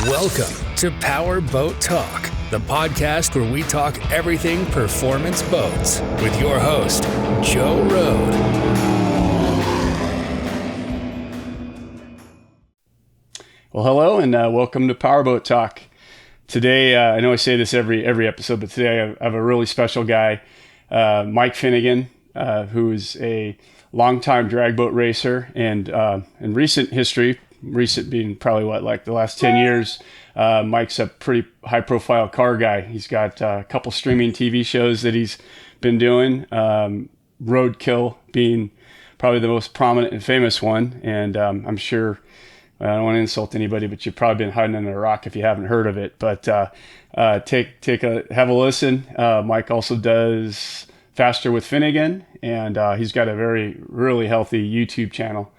Welcome to Power Boat Talk, the podcast where we talk everything performance boats with your host, Joe Road. Well, hello and welcome to Power Boat Talk. Today, I know I say this every episode, but today I have a really special guy, Mike Finnegan, who is a longtime drag boat racer, and in recent history, recent being probably like the last 10 years, Mike's a pretty high profile car guy. He's got a couple streaming TV shows that he's been doing, Roadkill being probably the most prominent and famous one. And I'm sure, I don't want to insult anybody, but you've probably been hiding under a rock if you haven't heard of it. But have a listen. Mike also does Faster with Finnegan, and he's got a really healthy YouTube channel,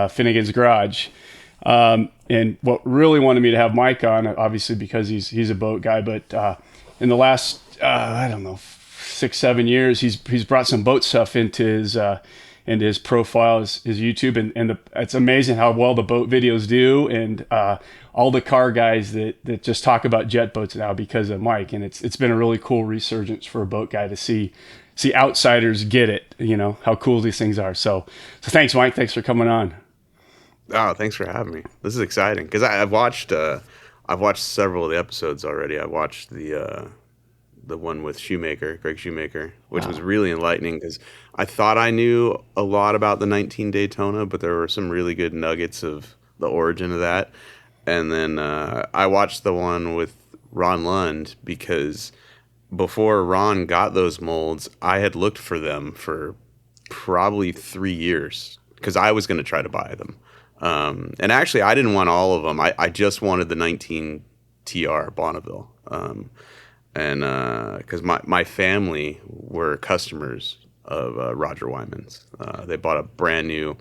Finnegan's Garage. And what really wanted me to have Mike on, obviously because he's a boat guy, but in the last I don't know 6-7 years, he's brought some boat stuff into his profile, his YouTube, and it's amazing how well the boat videos do, and all the car guys that just talk about jet boats now because of Mike, and it's been a really cool resurgence for a boat guy to see outsiders get it, how cool these things are. So thanks, Mike. Thanks for coming on. Oh, thanks for having me. This is exciting because I've watched several of the episodes already. I watched the one with Greg Shoemaker, which was really enlightening because I thought I knew a lot about the 19 Daytona, but there were some really good nuggets of the origin of that. And then I watched the one with Ron Lund because before Ron got those molds, I had looked for them for probably 3 years because I was going to try to buy them. And actually, I didn't want all of them. I just wanted the 19 TR Bonneville. And because my family were customers of Roger Wyman's. They bought a brand new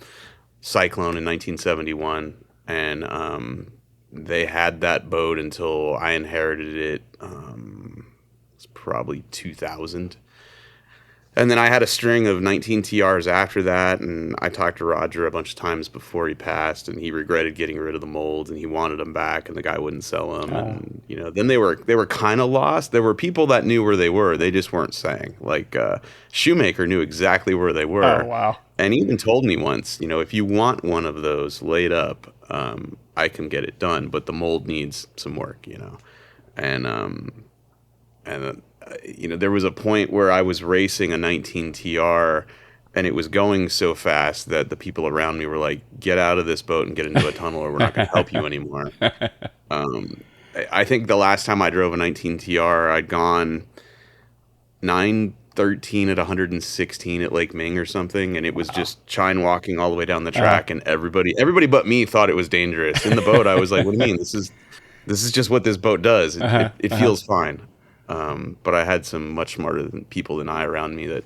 Cyclone in 1971, and they had that boat until I inherited it. It's probably 2000. And then I had a string of 19 TRs after that, and I talked to Roger a bunch of times before he passed, and he regretted getting rid of the molds, and he wanted them back, and the guy wouldn't sell them. And then they were kind of lost. There were people that knew where they were; they just weren't saying. Like Shoemaker knew exactly where they were. Oh wow! And he even told me once, if you want one of those laid up, I can get it done, but the mold needs some work, there was a point where I was racing a 19 TR, and it was going so fast that the people around me were like, "Get out of this boat and get into a tunnel, or we're not going to help you anymore." I think the last time I drove a 19 TR, I'd gone 913 at 116 at Lake Ming or something, and it was just chine walking all the way down the track, and everybody but me thought it was dangerous. In the boat, I was like, "What do you mean? This is just what this boat does. It feels fine." But I had some much smarter people than I around me that,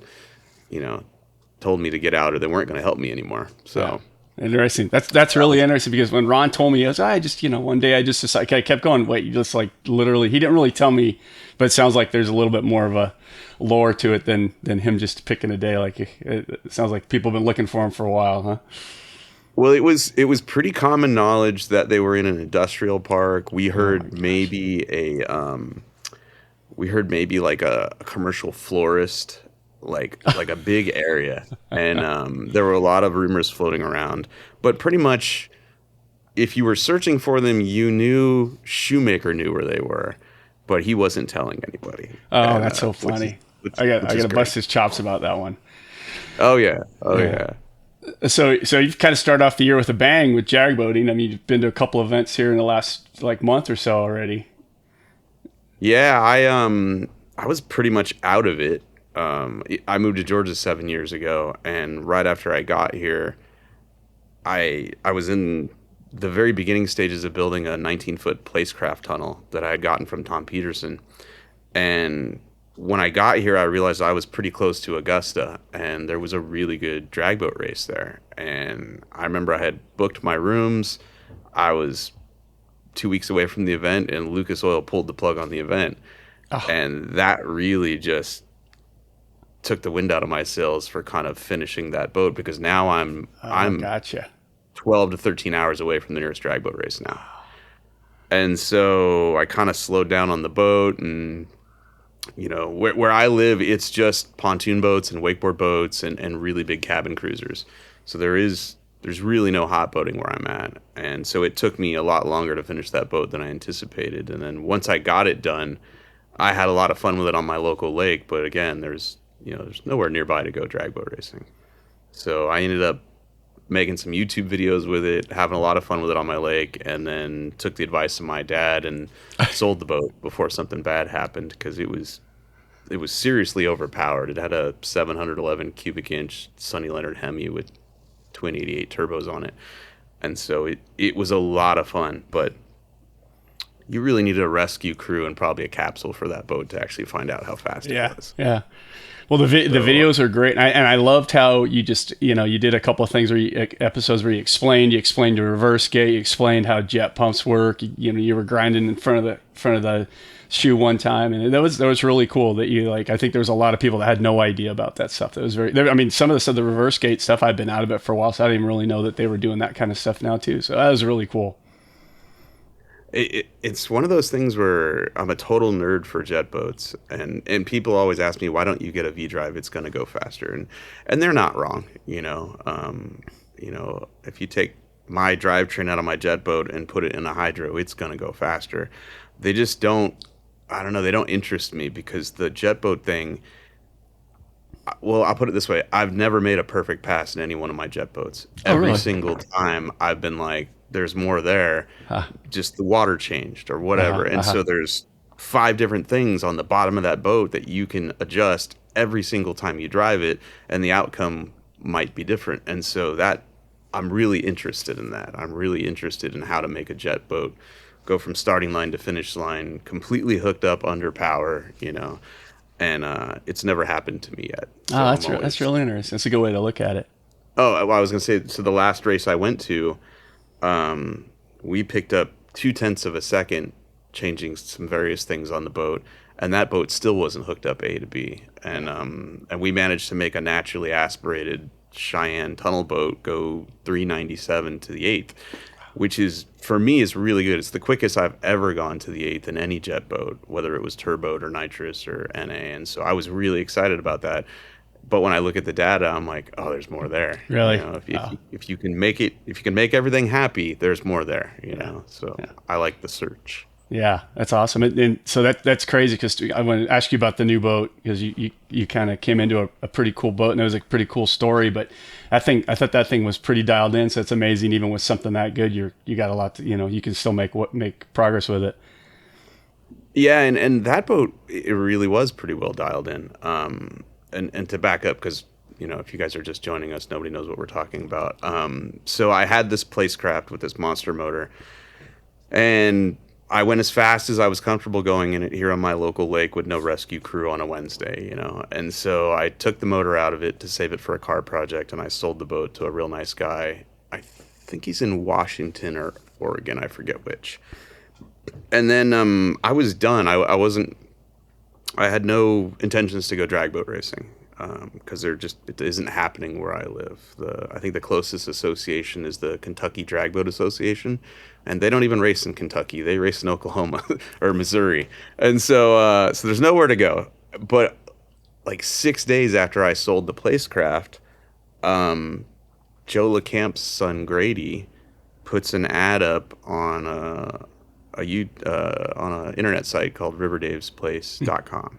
told me to get out or they weren't going to help me anymore. So interesting. That's really interesting because when Ron told me, I just, one day I just decided, I kept going, wait, you just like literally, he didn't really tell me, but it sounds like there's a little bit more of a lore to it than him just picking a day. Like it sounds like people have been looking for him for a while, huh? Well, it was pretty common knowledge that they were in an industrial park. We heard maybe like a commercial florist, like a big area. And there were a lot of rumors floating around. But pretty much, if you were searching for them, you knew Shoemaker knew where they were, but he wasn't telling anybody. Oh, that's so funny. I got to bust his chops about that one. Oh, yeah. Yeah. So you've kind of started off the year with a bang with jag boating. I mean, you've been to a couple events here in the last month or so already. Yeah, I was pretty much out of it. I moved to Georgia 7 years ago, and right after I got here, I was in the very beginning stages of building a 19-foot Placecraft tunnel that I had gotten from Tom Peterson. And when I got here, I realized I was pretty close to Augusta, and there was a really good drag boat race there. And I remember I had booked my rooms. I was 2 weeks away from the event, and Lucas Oil pulled the plug on the event. And that really just took the wind out of my sails for kind of finishing that boat, because now I'm gotcha. 12 to 13 hours away from the nearest drag boat race now. And so I kind of slowed down on the boat, and where I live, it's just pontoon boats and wakeboard boats and really big cabin cruisers. So there's really no hot boating where I'm at. And so it took me a lot longer to finish that boat than I anticipated. And then once I got it done, I had a lot of fun with it on my local lake. But again, there's nowhere nearby to go drag boat racing. So I ended up making some YouTube videos with it, having a lot of fun with it on my lake, and then took the advice of my dad and sold the boat before something bad happened, because it was seriously overpowered. It had a 711 cubic inch Sonny Leonard Hemi with twin 88 turbos on it, and so it was a lot of fun. But you really needed a rescue crew and probably a capsule for that boat to actually find out how fast it was. Yeah. Well, the videos are great, and I loved how you just you did a couple of things episodes where you explained the reverse gate, you explained how jet pumps work. You were grinding in front of the shoe one time, and that was really cool. That I think there was a lot of people that had no idea about that stuff. That was I mean, some of the stuff, the reverse gate stuff, I've been out of it for a while, so I didn't even really know that they were doing that kind of stuff now too. So that was really cool. It's one of those things where I'm a total nerd for jet boats, and people always ask me, why don't you get a V-drive? It's going to go faster, and they're not wrong. If you take my drivetrain out of my jet boat and put it in a hydro, it's going to go faster. They just don't. I don't know. They don't interest me, because the jet boat thing. Well, I'll put it this way: I've never made a perfect pass in any one of my jet boats. Every single time, I've been like, there's more there, just the water changed or whatever. And so there's 5 different things on the bottom of that boat that you can adjust every single time you drive it, and the outcome might be different. And so that I'm really interested in that. I'm really interested in how to make a jet boat go from starting line to finish line completely hooked up under power, and it's never happened to me yet. So that's really interesting. That's a good way to look at it. Oh, well, I was going to say, so the last race I went to, we picked up 0.2 of a second changing some various things on the boat, and that boat still wasn't hooked up A to B. And we managed to make a naturally aspirated Cheyenne tunnel boat go 397 to the 8th, which is, for me, is really good. It's the quickest I've ever gone to the 8th in any jet boat, whether it was turboed or nitrous or NA. And so I was really excited about that. But when I look at the data, I'm like, oh, there's more there. Really? If you can make it, if you can make everything happy, there's more there. So I like the search. Yeah, that's awesome. And so that's crazy, because I want to ask you about the new boat, because you kind of came into a pretty cool boat, and it was a pretty cool story. But I thought that thing was pretty dialed in. So it's amazing, even with something that good, you got a lot to, you can still make progress with it. Yeah, and that boat, it really was pretty well dialed in. And to back up, because if you guys are just joining us, nobody knows what we're talking about. So I had this Placecraft with this monster motor, and I went as fast as I was comfortable going in it here on my local lake with no rescue crew on a Wednesday, And so I took the motor out of it to save it for a car project, and I sold the boat to a real nice guy. I think he's in Washington or Oregon, I forget which. And then I was done. I had no intentions to go drag boat racing, because it isn't happening where I live. I think the closest association is the Kentucky Drag Boat Association, and they don't even race in Kentucky. They race in Oklahoma or Missouri, and so there's nowhere to go. But like 6 days after I sold the Placecraft, Joe LeCamp's son Grady puts an ad up on on an internet site called riverdavesplace.com.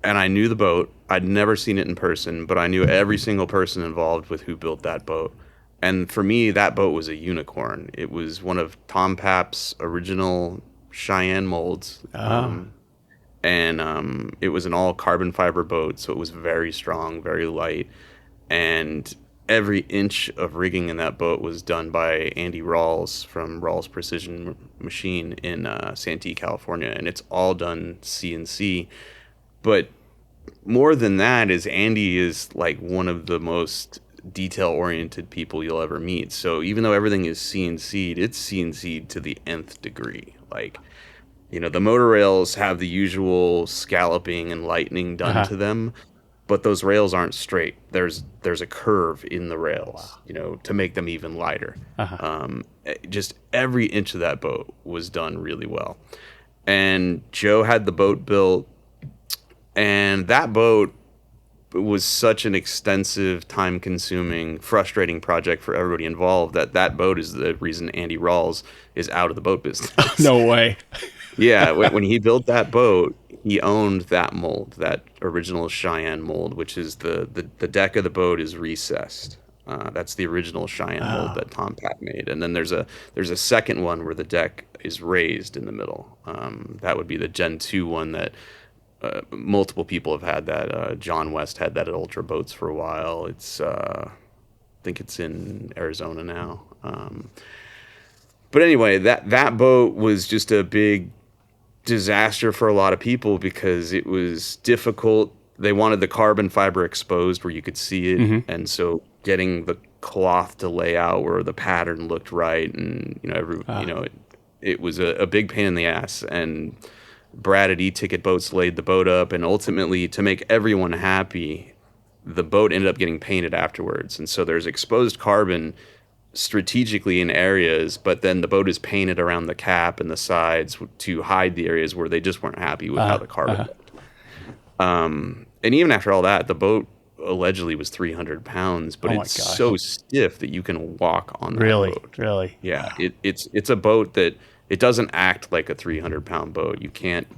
And I knew the boat. I'd never seen it in person, but I knew every single person involved with who built that boat. And for me, that boat was a unicorn. It was one of Tom Papp's original Cheyenne molds. And it was an all carbon fiber boat, so it was very strong, very light. And every inch of rigging in that boat was done by Andy Rawls from Rawls Precision Machine in Santee, California, and it's all done CNC. But more than that is Andy is like one of the most detail-oriented people you'll ever meet. So even though everything is CNC'd, it's CNC'd to the nth degree. Like, the motor rails have the usual scalloping and lightening done to them. but those rails aren't straight. There's a curve in the rails, to make them even lighter. Just every inch of that boat was done really well. And Joe had the boat built, and that boat was such an extensive, time-consuming, frustrating project for everybody involved that boat is the reason Andy Rawls is out of the boat business. No way. Yeah, when he built that boat, he owned that mold, that original Cheyenne mold, which is the deck of the boat is recessed. That's the original Cheyenne mold that Tom Pat made, and then there's a second one where the deck is raised in the middle. That would be the Gen 2 one that multiple people have had. That John West had that at Ultra Boats for a while. It's I think it's in Arizona now. But anyway, that boat was just a big disaster for a lot of people because it was difficult. They wanted the carbon fiber exposed where you could see it, and so getting the cloth to lay out where the pattern looked right, and it was a big pain in the ass. And Brad at E-Ticket Boats laid the boat up, and ultimately, to make everyone happy, the boat ended up getting painted afterwards. And so there's exposed carbon strategically in areas, but then the boat is painted around the cap and the sides to hide the areas where they just weren't happy with how the carbon looked. And even after all that, the boat allegedly was 300 pounds, but it's so stiff that you can walk on that boat. Really? Yeah, it's a boat that it doesn't act like a 300-pound boat. You can't,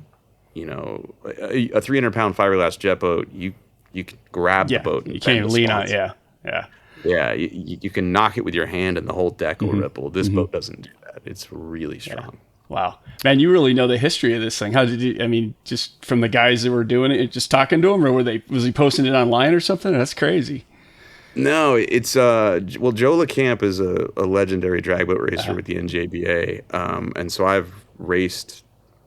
a 300-pound fiberglass jet boat, you can grab the boat. And you can't even lean on it. Yeah. Yeah, you can knock it with your hand and the whole deck will ripple. This boat doesn't do that. It's really strong. Yeah. Wow. Man, you really know the history of this thing. How did you, just from the guys that were doing it, just talking to him, or was he posting it online or something? That's crazy. No, it's, Joe LeCamp is a legendary drag boat racer with the NJBA. And so I've raced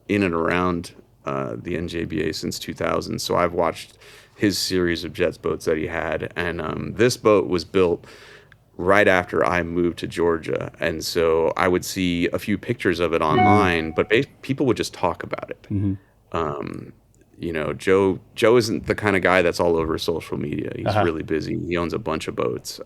in and around the NJBA since 2000. So I've watched his series of jets boats that he had. And this boat was built right after I moved to Georgia. And so I would see a few pictures of it online, but people would just talk about it. Joe isn't the kind of guy that's all over social media. He's really busy. He owns a bunch of boats.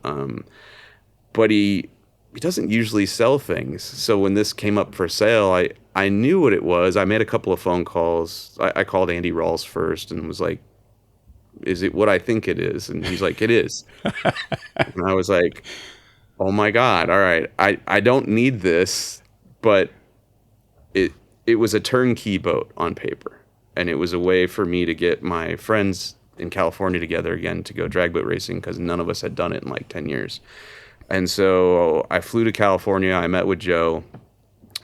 But he doesn't usually sell things. So when this came up for sale, I knew what it was. I made a couple of phone calls. I called Andy Rawls first and was like, is it what I think it is? And he's like, it is. And I was like, oh my God. All right. I don't need this, but it was a turnkey boat on paper. And it was a way for me to get my friends in California together again to go drag boat racing because none of us had done it in like 10 years. And so I flew to California. I met with Joe,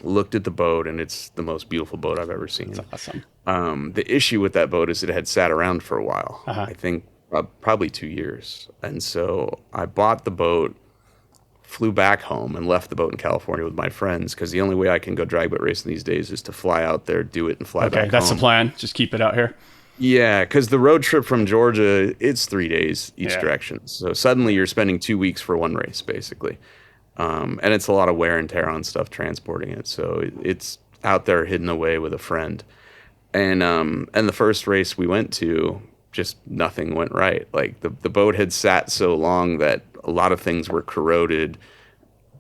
looked at the boat, and it's the most beautiful boat I've ever seen. That's awesome. The issue with that boat is it had sat around for a while. I think probably 2 years. And so I bought the boat, flew back home, and left the boat in California with my friends because the only way I can go drag boat racing these days is to fly out there, do it, and fly back home. Okay, that's the plan. Just keep it out here. Yeah, because the road trip from Georgia, it's 3 days each direction. So suddenly you're spending 2 weeks for one race, basically. And it's a lot of wear and tear on stuff transporting it. So it's out there hidden away with a friend. And the first race we went to, just nothing went right. Like the boat had sat so long that a lot of things were corroded.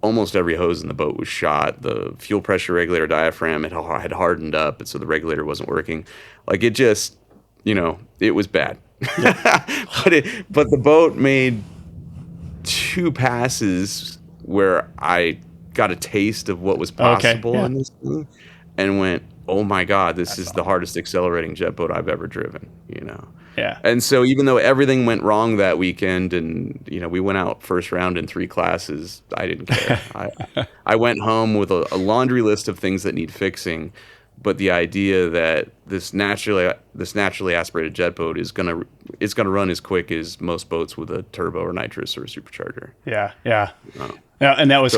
Almost every hose in the boat was shot. The fuel pressure regulator diaphragm had hardened up, and so the regulator wasn't working. Like it just, it was bad. But the boat made 2 passes where I got a taste of what was possible in this thing and went, oh my God, this is the hardest accelerating jet boat I've ever driven, Yeah. And so even though everything went wrong that weekend and, we went out first round in 3 classes, I didn't care. I went home with a laundry list of things that need fixing. But the idea that this naturally aspirated jet boat is gonna run as quick as most boats with a turbo or nitrous or a supercharger. Yeah. And that was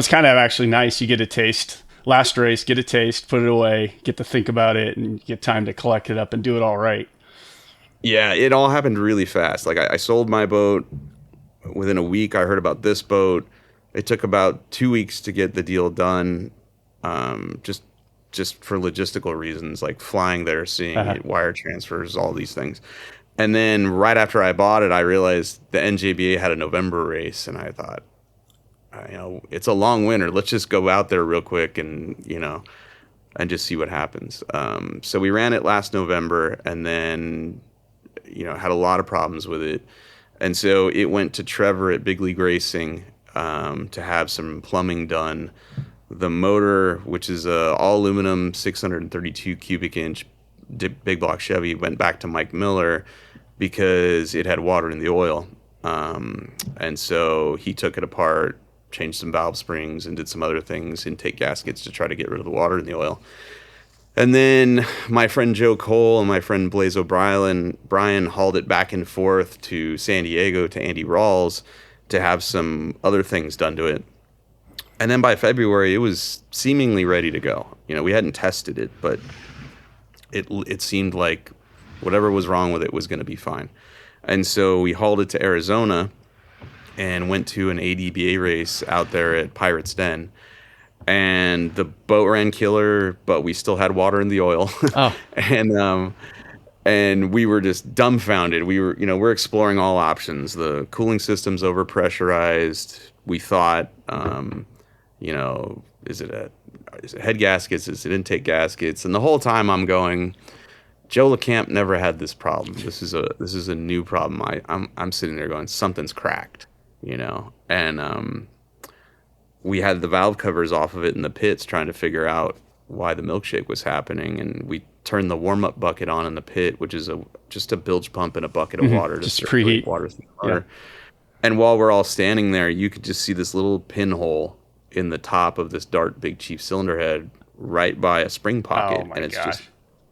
kind of actually nice. You get a taste. Last race, get a taste, put it away, get to think about it, and get time to collect it up and do it all right. Yeah, it all happened really fast. Like I sold my boat within a week. I heard about this boat. It took about 2 weeks to get the deal done. Just for logistical reasons, like flying there, seeing it, wire transfers, all these things. And then right after I bought it, I realized the NJBA had a November race, and I thought, it's a long winter. Let's just go out there real quick and just see what happens. So we ran it last November, and then had a lot of problems with it, and so it went to Trevor at Big League Racing to have some plumbing done. The motor, which is a all aluminum 632 cubic inch big block Chevy, went back to Mike Miller because it had water in the oil. And so he took it apart, changed some valve springs, and did some other things, intake gaskets, to try to get rid of the water in the oil. And then my friend Joe Cole and my friend Blaze O'Brien hauled it back and forth to San Diego to Andy Rawls to have some other things done to it. And then by February, it was seemingly ready to go. We hadn't tested it, but it seemed like whatever was wrong with it was going to be fine. And so we hauled it to Arizona and went to an ADBA race out there at Pirates Den. And the boat ran killer, but we still had water in the oil. Oh. And we were just dumbfounded. We're exploring all options. The cooling system's overpressurized. We thought, is it head gaskets? Is it intake gaskets? And the whole time I'm going, Joe LeCamp never had this problem. This is a new problem. I'm sitting there going, something's cracked, and we had the valve covers off of it in the pits trying to figure out why the milkshake was happening. And we turned the warm-up bucket on in the pit, which is just a bilge pump and a bucket of water. Just preheat water through the water. Yeah. And while we're all standing there, you could just see this little pinhole in the top of this Dart Big Chief cylinder head right by a spring pocket. Oh my and gosh.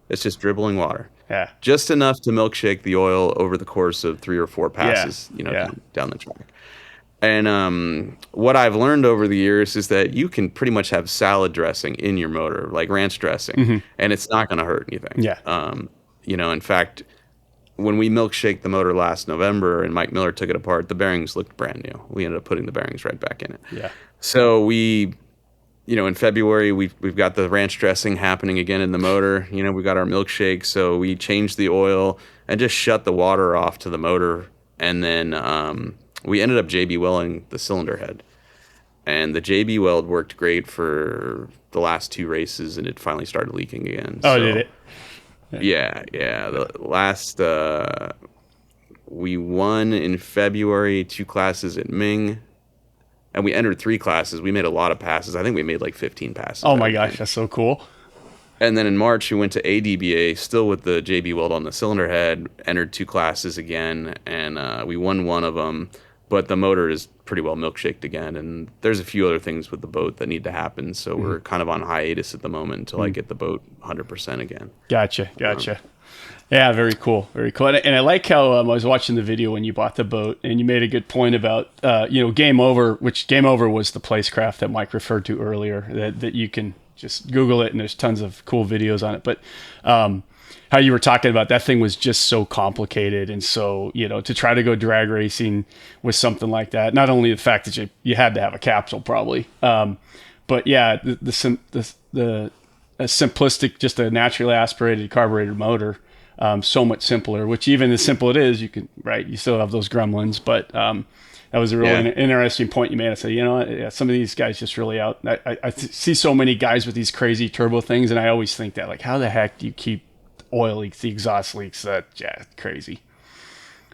It's just dribbling water. Yeah. Just enough to milkshake the oil over the course of 3 or 4 passes, Yeah. Down the track. And what I've learned over the years is that you can pretty much have salad dressing in your motor, like ranch dressing, and it's not going to hurt anything. Yeah. In fact, when we milkshaked the motor last November and Mike Miller took it apart, the bearings looked brand new. We ended up putting the bearings right back in it. Yeah. So we, in February, we've got the ranch dressing happening again in the motor. We got our milkshake, so we changed the oil and just shut the water off to the motor, and then we ended up JB welding the cylinder head. And the JB weld worked great for the last 2 races, and it finally started leaking again. Oh, did it? Yeah. The last, we won in February 2 classes at Ming, and we entered 3 classes. We made a lot of passes. I think we made like 15 passes. Oh my gosh, that's so cool. And then in March, we went to ADBA, still with the JB weld on the cylinder head, entered 2 classes again, and we won one of them. But the motor is pretty well milkshaked again, and there's a few other things with the boat that need to happen. So we're kind of on hiatus at the moment until I get the boat 100% again. Gotcha. Yeah, very cool. And I like how I was watching the video when you bought the boat, and you made a good point about Game Over, which Game Over was the Placecraft that Mike referred to earlier. That you can just Google it, and there's tons of cool videos on it. But how you were talking about that thing was just so complicated, and so to try to go drag racing with something like that, not only the fact that you had to have a capsule probably, but yeah, the simplistic, just a naturally aspirated carbureted motor, so much simpler. Which even as simple it is, you still have those gremlins, but that was a really interesting point you made. I said, some of these guys just really out. I see so many guys with these crazy turbo things, and I always think that, like, how the heck do you keep oil leaks, the exhaust leaks? Crazy.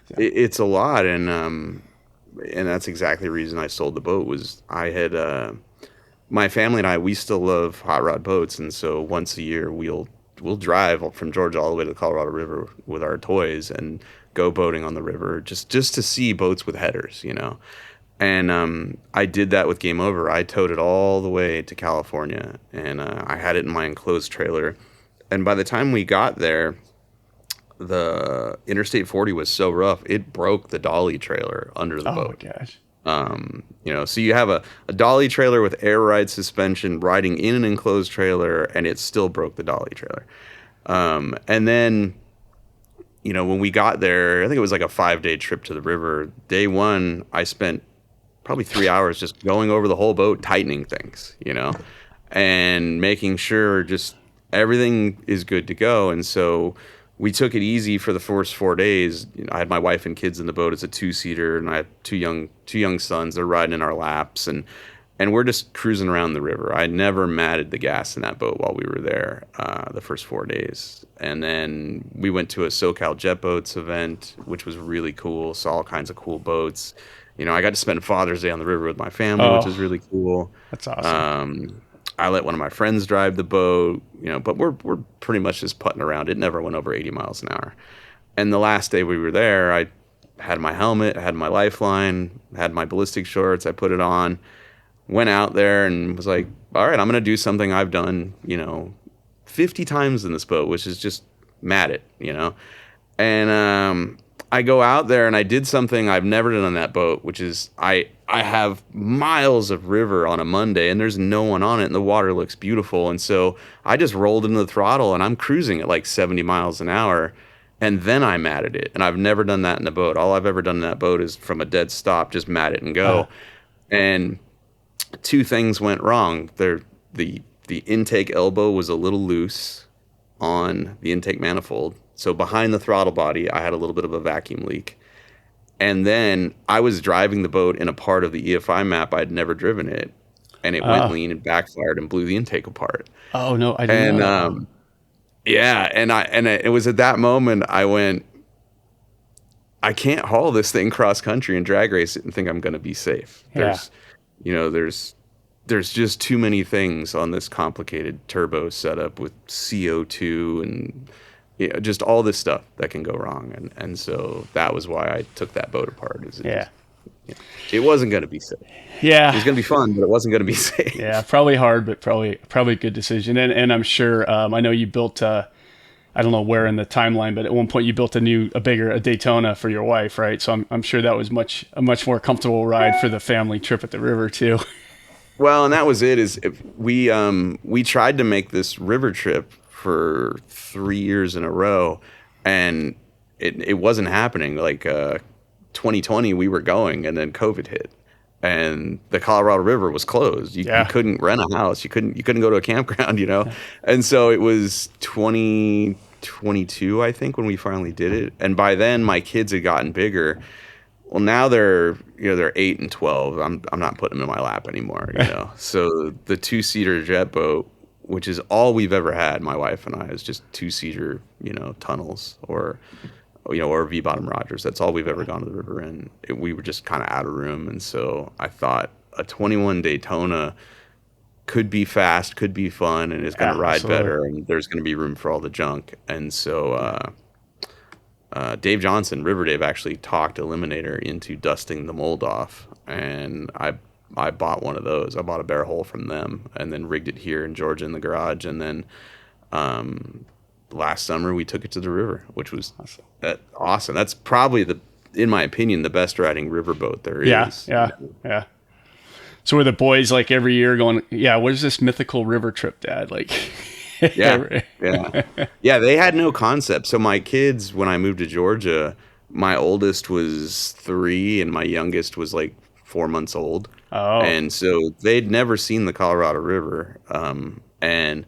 So. It's a lot, and that's exactly the reason I sold the boat. Was I had my family and I, we still love hot rod boats, and so once a year we'll drive from Georgia all the way to the Colorado River with our toys and go boating on the river just to see boats with headers, And I did that with Game Over. I towed it all the way to California, and I had it in my enclosed trailer. And by the time we got there, the Interstate 40 was so rough, it broke the dolly trailer under the boat. Oh my gosh. So you have a dolly trailer with air ride suspension riding in an enclosed trailer, and it still broke the dolly trailer. And then, when we got there, I think it was like a 5-day trip to the river. Day 1, I spent probably 3 hours just going over the whole boat, tightening things, and making sure just everything is good to go. And so we took it easy for the first 4 days. I had my wife and kids in the boat. It's a 2-seater, and I had two young sons. They're riding in our laps, and we're just cruising around the river. I never matted the gas in that boat while we were there the first 4 days. And then we went to a SoCal Jet Boats event, which was really cool. Saw all kinds of cool boats. I got to spend Father's Day on the river with my family, which is really cool. That's awesome. I let one of my friends drive the boat, but we're pretty much just putting around. It never went over 80 miles an hour. And the last day we were there, I had my helmet, I had my lifeline, had my ballistic shorts. I put it on, went out there and was like, all right, I'm going to do something I've done, 50 times in this boat, which is just mat it, And I go out there and I did something I've never done on that boat, which is I have miles of river on a Monday and there's no one on it and the water looks beautiful. And so I just rolled into the throttle and I'm cruising at like 70 miles an hour. And then I matted it. And I've never done that in a boat. All I've ever done in that boat is from a dead stop, just mat it and go. And two things went wrong. The intake elbow was a little loose on the intake manifold. So behind the throttle body, I had a little bit of a vacuum leak. And then I was driving the boat in a part of the EFI map I'd never driven it. And it went lean and backfired and blew the intake apart. Oh, no, I didn't know. Yeah, and it was at that moment I went, I can't haul this thing cross country and drag race it and think I'm going to be safe. Yeah. There's just too many things on this complicated turbo setup with CO2 and just all this stuff that can go wrong. And so that was why I took that boat apart. It wasn't going to be safe. Yeah. It was going to be fun, but it wasn't going to be safe. Yeah, probably hard, but probably a good decision. And I'm sure, I know you built, I don't know where in the timeline, but at one point you built a bigger Daytona for your wife, right? So I'm sure that was a much more comfortable ride for the family trip at the river too. Well, and that was it. We tried to make this river trip for 3 years in a row, and it wasn't happening. Like 2020, we were going, and then COVID hit, and the Colorado River was closed. You couldn't rent a house. You couldn't go to a campground. And so it was 2022, I think, when we finally did it. And by then, my kids had gotten bigger. Well, now they're 8 and 12. I'm not putting them in my lap anymore, So the 2-seater jet boat, which is all we've ever had, my wife and I, is just 2-seater, tunnels or V-bottom Rogers. That's all we've ever gone to the river in. We were just kind of out of room, and so I thought a 21 Daytona could be fast, could be fun, and is going to ride better, and there's going to be room for all the junk. And so Dave Johnson, River Dave, actually talked Eliminator into dusting the mold off, and I bought one of those. I bought a bare hole from them and then rigged it here in Georgia in the garage. And then last summer we took it to the river, which was awesome. That's probably in my opinion, the best riding riverboat there is. Yeah. So were the boys like every year going, where's this mythical river trip, Dad? Like, Yeah. They had no concept. So my kids, when I moved to Georgia, my oldest was 3 and my youngest was like 4 months old. Oh. And so they'd never seen the Colorado River. And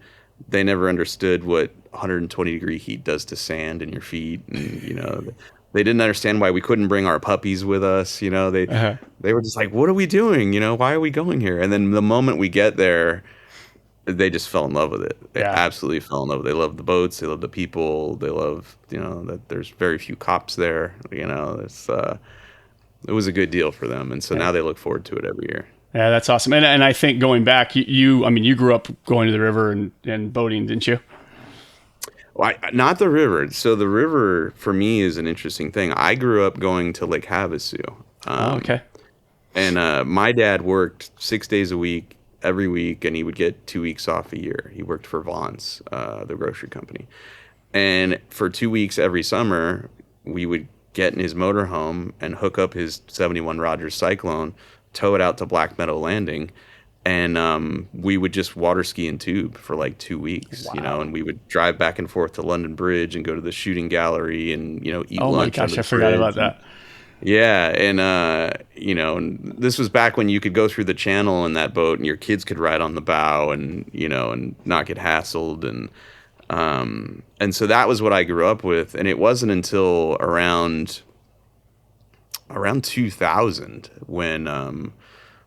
they never understood what 120-degree heat does to sand in your feet. And, they didn't understand why we couldn't bring our puppies with us. They were just like, what are we doing? Why are we going here? And then the moment we get there, they just fell in love with it. They absolutely fell in love with it. They love the boats. They love the people. They love, that there's very few cops there. It was a good deal for them. And so now they look forward to it every year. Yeah, that's awesome. And I think going back, you grew up going to the river and boating, didn't you? Well, not the river. So the river for me is an interesting thing. I grew up going to Lake Havasu. Okay. And my dad worked 6 days a week, every week, and he would get 2 weeks off a year. He worked for Vaughn's, the grocery company. And for 2 weeks every summer, we would get in his motorhome and hook up his 71 Rogers Cyclone, tow it out to Black Meadow Landing, and we would just water ski and tube for like 2 weeks, and we would drive back and forth to London Bridge and go to the shooting gallery and, eat lunch. Oh my gosh, I forgot about that. Yeah, and and this was back when you could go through the channel in that boat and your kids could ride on the bow and, and not get hassled. And And so that was what I grew up with. And it wasn't until around 2000 when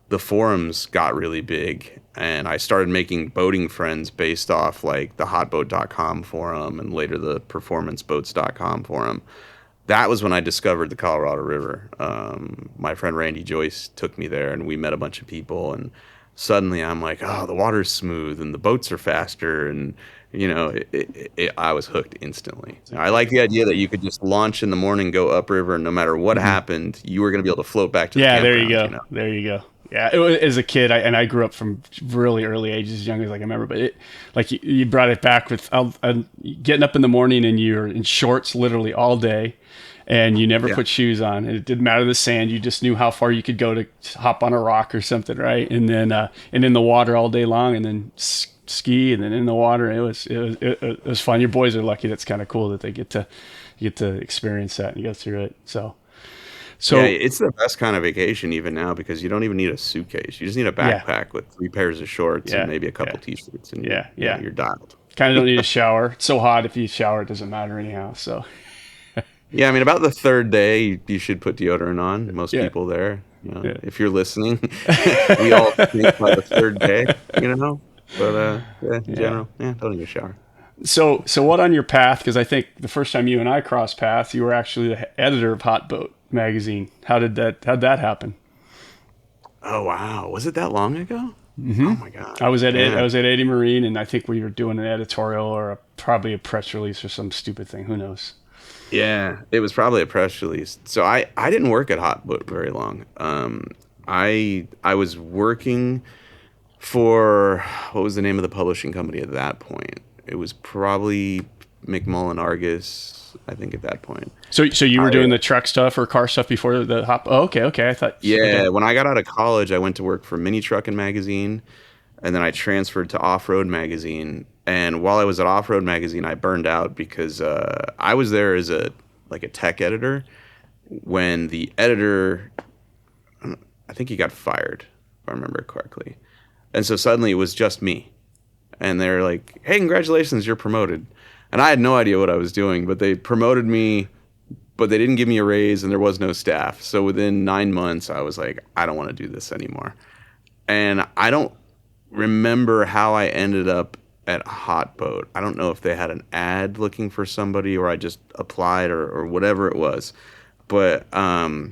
the forums got really big, and I started making boating friends based off like the hotboat.com forum and later the performanceboats.com forum. That was when I discovered the Colorado River. My friend Randy Joyce took me there, and we met a bunch of people, and suddenly I'm like, oh, the water's smooth and the boats are faster, and I was hooked instantly. I like the idea that you could just launch in the morning, go upriver, and no matter what happened, you were going to be able to float back to the campground. There you go. There you go. Yeah, it was, as a kid, I grew up from really early ages, as young as I can remember. But you brought it back with getting up in the morning and you're in shorts literally all day, and you never put shoes on. And it didn't matter the sand; you just knew how far you could go to hop on a rock or something, right? And then in the water all day long, and then ski, and then in the water. It was fun. Your boys are lucky. That's kind of cool that they get to experience that and go through it. So yeah, it's the best kind of vacation even now, because you don't even need a suitcase. You just need a backpack with 3 pairs of shorts and maybe a couple t-shirts, and you're dialed. Kind of don't need a shower. It's so hot, if you shower, it doesn't matter anyhow. So yeah, I mean, about the 3rd day, you should put deodorant on. Most people there, if you're listening, we all think by the 3rd day, But in general, don't need a shower. So what on your path? Because I think the first time you and I crossed paths, you were actually the editor of Hot Boat magazine. How'd that happen? Oh wow, was it that long ago? Mm-hmm. Oh my god, I was at Eddie Marine, and I think we were doing an editorial or probably a press release or some stupid thing. Who knows? Yeah, it was probably a press release. So I didn't work at Hot Boat very long. I was working for, what was the name of the publishing company at that point? It was probably McMullen Argus, I think, at that point. So you were doing the truck stuff or car stuff before the hop? Oh, okay. I thought. Yeah, okay. When I got out of college, I went to work for Mini Truckin' Magazine, and then I transferred to Off Road Magazine. And while I was at Off Road Magazine, I burned out because I was there as a tech editor when the editor, I think he got fired, if I remember correctly. And so suddenly it was just me. And they're like, hey, congratulations, you're promoted. And I had no idea what I was doing, but they promoted me, but they didn't give me a raise, and there was no staff. So within 9 months, I was like, I don't want to do this anymore. And I don't remember how I ended up at Hot Boat. I don't know if they had an ad looking for somebody, or I just applied, or whatever it was. But I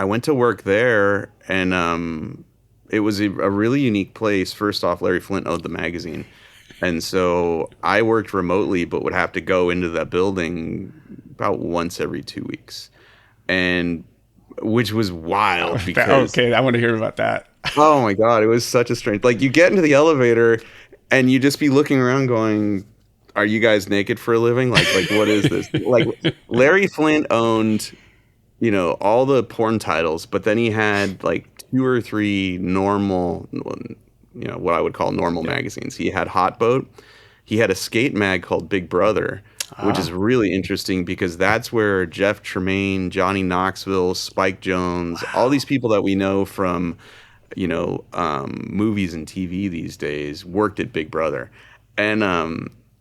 went to work there, and it was a really unique place. First off, Larry Flint owned the magazine. And so I worked remotely, but would have to go into that building about once every 2 weeks. And which was wild because... Okay, I want to hear about that. Oh my God, it was such a strange... Like, you get into the elevator and you just be looking around going, are you guys naked for a living? Like what is this? Like, Larry Flint owned, all the porn titles, but then he had like 2 or 3 normal, what I would call normal magazines. He had Hot Boat. He had a skate mag called Big Brother, which is really interesting because that's where Jeff Tremaine, Johnny Knoxville, Spike Jones, all these people that we know from, movies and TV these days worked at Big Brother.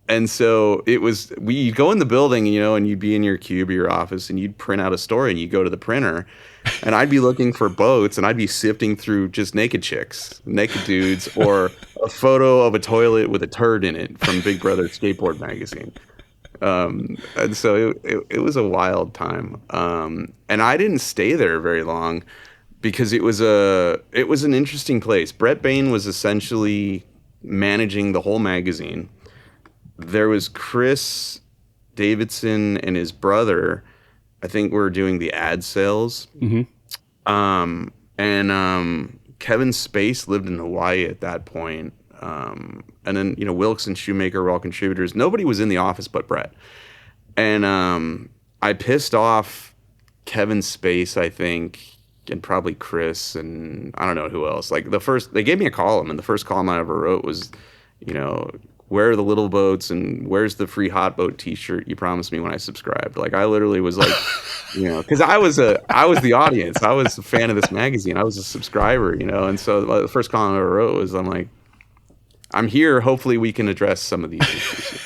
And so it was, you'd go in the building, and you'd be in your cube or your office, and you'd print out a story, and you'd go to the printer, and I'd be looking for boats, and I'd be sifting through just naked chicks, naked dudes, or a photo of a toilet with a turd in it from Big Brother Skateboard Magazine. And so it was a wild time. And I didn't stay there very long because it was an interesting place. Brett Bain was essentially managing the whole magazine. There was Chris Davidson and his brother, I think, were doing the ad sales. Mm-hmm. And Kevin Space lived in Hawaii at that point. And then, Wilkes and Shoemaker were all contributors. Nobody was in the office but Brett. And I pissed off Kevin Space, I think, and probably Chris, and I don't know who else. Like, they gave me a column, and the first column I ever wrote was, where are the little boats and where's the free Hot Boat t-shirt you promised me when I subscribed? Like, I literally was like, because I was the audience. I was a fan of this magazine. I was a subscriber, and so the first column I ever wrote was, I'm like, I'm here. Hopefully we can address some of these issues,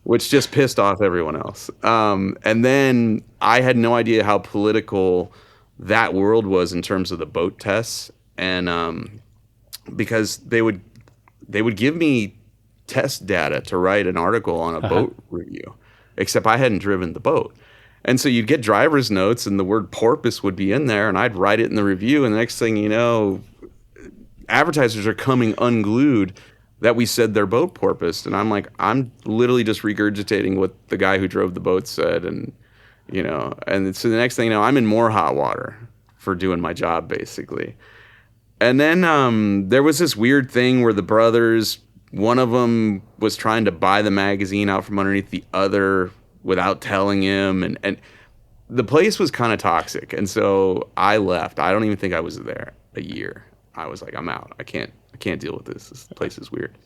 which just pissed off everyone else. And then I had no idea how political that world was in terms of the boat tests. And because they would give me test data to write an article on a boat review, except I hadn't driven the boat. And so you'd get driver's notes and the word porpoise would be in there and I'd write it in the review. And the next thing you know, advertisers are coming unglued that we said their boat porpoised. And I'm like, I'm literally just regurgitating what the guy who drove the boat said. And, you know, and so the next thing you know, I'm in more hot water for doing my job, basically. And then there was this weird thing where the brothers, one of them was trying to buy the magazine out from underneath the other without telling him. And the place was kind of toxic. And so I left. I don't even think I was there a year. I was like, I'm out. I can't deal with this. This place is weird.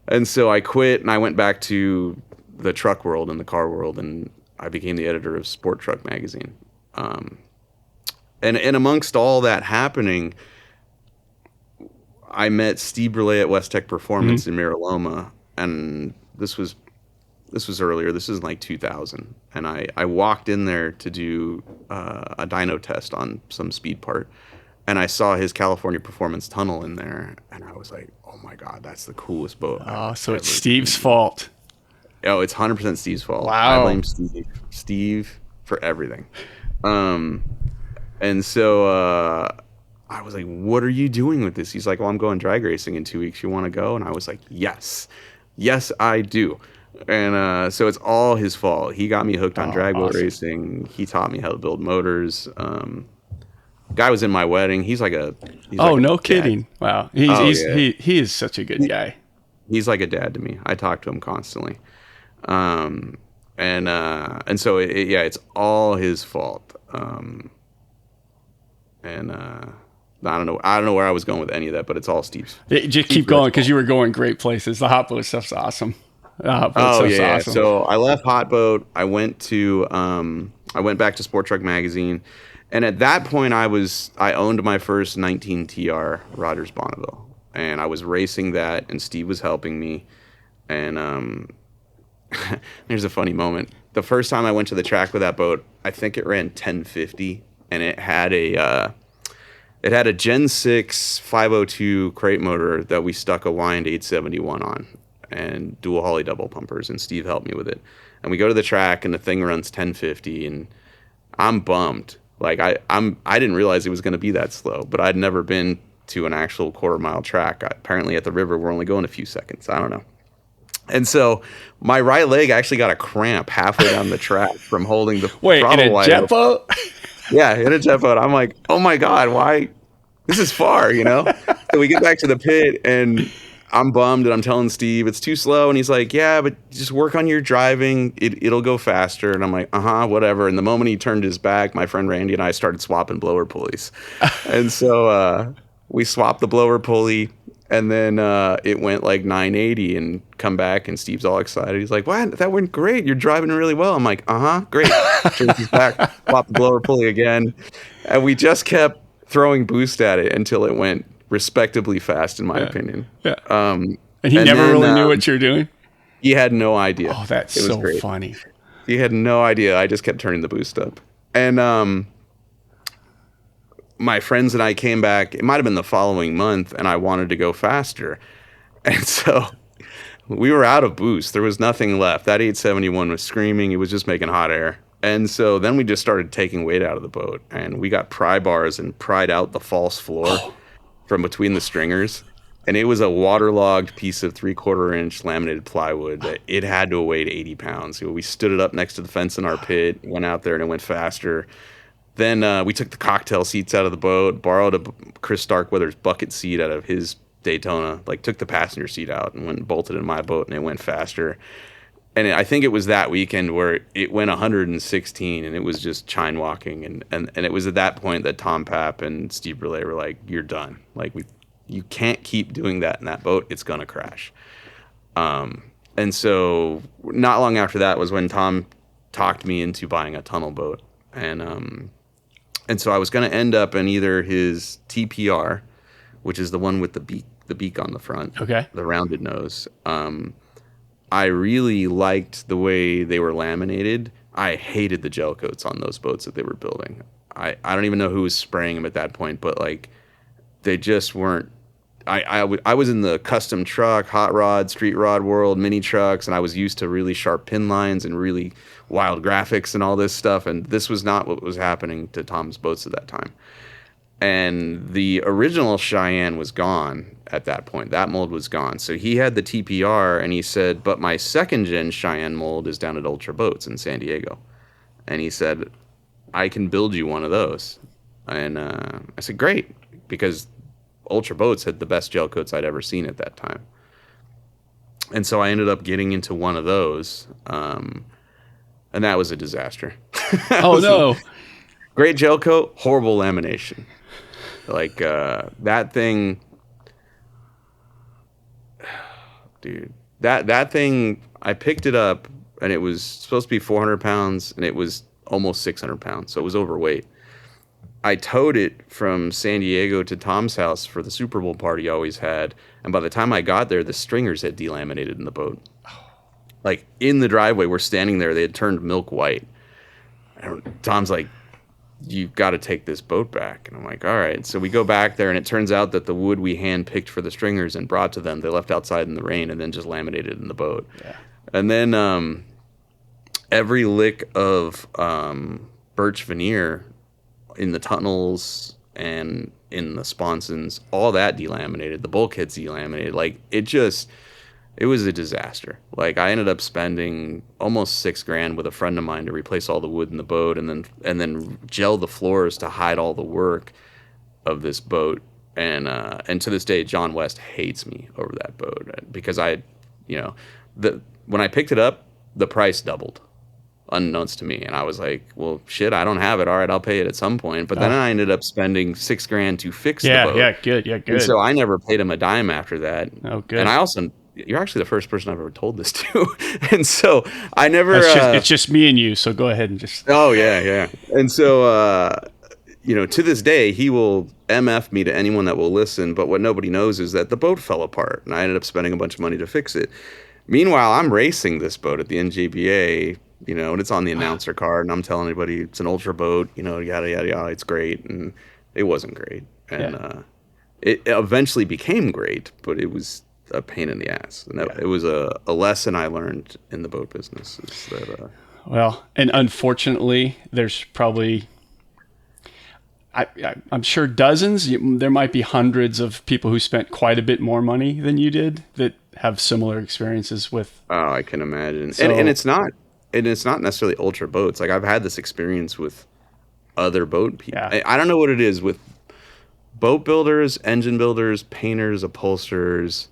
And so I quit and I went back to the truck world and the car world. And I became the editor of Sport Truck magazine. And amongst all that happening, I met Steve Brule at West Tech Performance in Miraloma, and this was earlier. This is like 2000, and I walked in there to do a dyno test on some speed part, and I saw his California Performance tunnel in there, and I was like, "Oh my God, that's the coolest boat!" Oh, so it's Steve's fault. Oh, it's 100% Steve's fault. Wow. I blame Steve for everything. And so I was like, what are you doing with this? He's like, well, I'm going drag racing in 2 weeks. You want to go? And I was like, yes, I do. And so it's all his fault. He got me hooked on drag boat racing. He taught me how to build motors. Guy was in my wedding. He's like no kidding. Wow. He is such a good guy. He's like a dad to me. I talk to him constantly. And so it's all his fault. I don't know where I was going with any of that, but it's all Steve's. Just keep going because you were going great places. The hot boat stuff's awesome. Awesome. So I left Hot Boat. I went back to Sport Truck Magazine, and at that point I owned my first 19 TR Rogers Bonneville, and I was racing that, and Steve was helping me. And here's a funny moment. The first time I went to the track with that boat, I think it ran 1050, and it had a Gen 6 502 crate motor that we stuck a wind 871 on, and dual Holly double pumpers, and Steve helped me with it. And we go to the track, and the thing runs 1050, and I'm bummed. Like I didn't realize it was going to be that slow, but I'd never been to an actual quarter-mile track. Apparently at the river, we're only going a few seconds. I don't know. And so my right leg actually got a cramp halfway down the track from holding the throttle in a jet boat? Yeah, in a jet boat. I'm like, oh my God, why? This is far, you know? So we get back to the pit, and I'm bummed, and I'm telling Steve it's too slow. And he's like, yeah, but just work on your driving. It'll go faster. And I'm like, whatever. And the moment he turned his back, my friend Randy and I started swapping blower pulleys. And so we swapped the blower pulley. And then it went like 980 and come back, and Steve's all excited. He's like, "What? That went great. You're driving really well." I'm like, great. Turns his back, pop the blower pulley again. And we just kept throwing boost at it until it went respectably fast, in my opinion. Yeah. And he never really knew what you're doing? He had no idea. Oh, that's so funny. He had no idea. I just kept turning the boost up. And my friends and I came back, it might have been the following month, and I wanted to go faster. And so we were out of boost. There was nothing left. That 871 was screaming. It was just making hot air. And so then we just started taking weight out of the boat, and we got pry bars and pried out the false floor from between the stringers. And it was a waterlogged piece of 3/4 inch laminated plywood that it had to have weighed 80 pounds. We stood it up next to the fence in our pit, went out there, and it went faster. Then we took the cocktail seats out of the boat, borrowed a Chris Starkweather's bucket seat out of his Daytona, like took the passenger seat out and went and bolted in my boat, and it went faster. And I think it was that weekend where it went 116, and it was just chine walking. And it was at that point that Tom Papp and Steve Brule were like, "You're done. Like you can't keep doing that in that boat. It's gonna crash." And so not long after that was when Tom talked me into buying a tunnel boat, and so I was going to end up in either his TPR, which is the one with the beak the beak on the front. Okay. The rounded nose. I really liked the way they were laminated. I hated the gel coats on those boats that they were building. I don't even know who was spraying them at that point, but like they just weren't. I was in the custom truck, hot rod, street rod world, mini trucks, and I was used to really sharp pin lines and really wild graphics and all this stuff. And this was not what was happening to Tom's boats at that time. And the original Cheyenne was gone at that point. That mold was gone. So he had the TPR, and he said, but my second gen Cheyenne mold is down at Ultra Boats in San Diego. And he said, I can build you one of those. And I said, great, because Ultra Boats had the best gel coats I'd ever seen at that time. And so I ended up getting into one of those. And that was a disaster. Oh, no. Great gel coat, horrible lamination. Like that thing, dude, that thing, I picked it up and it was supposed to be 400 pounds and it was almost 600 pounds. So it was overweight. I towed it from San Diego to Tom's house for the Super Bowl party he always had. And by the time I got there, the stringers had delaminated in the boat. Like in the driveway, we're standing there. They had turned milk white. And Tom's like, you've got to take this boat back. And I'm like, all right. So we go back there, and it turns out that the wood we hand picked for the stringers and brought to them, they left outside in the rain and then just laminated in the boat. Yeah. And then every lick of birch veneer in the tunnels and in the sponsons, all that delaminated. The bulkheads delaminated. Like it was a disaster. Like I ended up spending almost $6,000 with a friend of mine to replace all the wood in the boat, and then gel the floors to hide all the work of this boat. And to this day, John West hates me over that boat because when I picked it up, the price doubled, unbeknownst to me, and I was like, well, shit, I don't have it. All right, I'll pay it at some point. But then I ended up spending $6,000 to fix the boat. Yeah, good. And so I never paid him a dime after that. Oh, good. And I also. You're actually the first person I've ever told this to. And so I never... It's just me and you, so go ahead and just... Oh, yeah. And so, to this day, he will MF me to anyone that will listen, but what nobody knows is that the boat fell apart, and I ended up spending a bunch of money to fix it. Meanwhile, I'm racing this boat at the NJBA, and it's on the announcer card, and I'm telling everybody it's an ultra boat, yada, yada, yada, it's great, and it wasn't great. And it eventually became great, but it was... a pain in the ass, and it was a lesson I learned in the boat business. Is that, well, and unfortunately, there's probably I'm sure dozens. There might be hundreds of people who spent quite a bit more money than you did that have similar experiences with. Oh, I can imagine, and it's not necessarily ultra boats. Like I've had this experience with other boat people. Yeah. I don't know what it is with boat builders, engine builders, painters, upholsterers.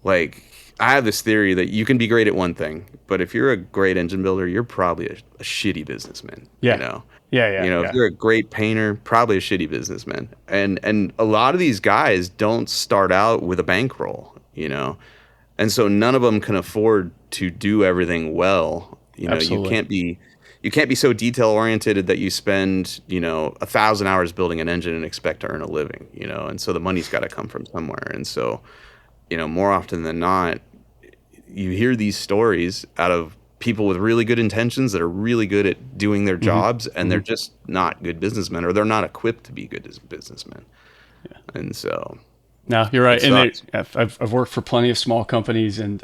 Like, I have this theory that you can be great at one thing, but if you're a great engine builder, you're probably a shitty businessman. Yeah. If you're a great painter, probably a shitty businessman. And a lot of these guys don't start out with a bankroll, and so none of them can afford to do everything well. Absolutely. You can't be so detail oriented that you spend 1,000 hours building an engine and expect to earn a living. And so the money's got to come from somewhere. And so more often than not, you hear these stories out of people with really good intentions that are really good at doing their jobs, and they're just not good businessmen, or they're not equipped to be good as businessmen. Yeah. And so, no, you're right. And I've worked for plenty of small companies, and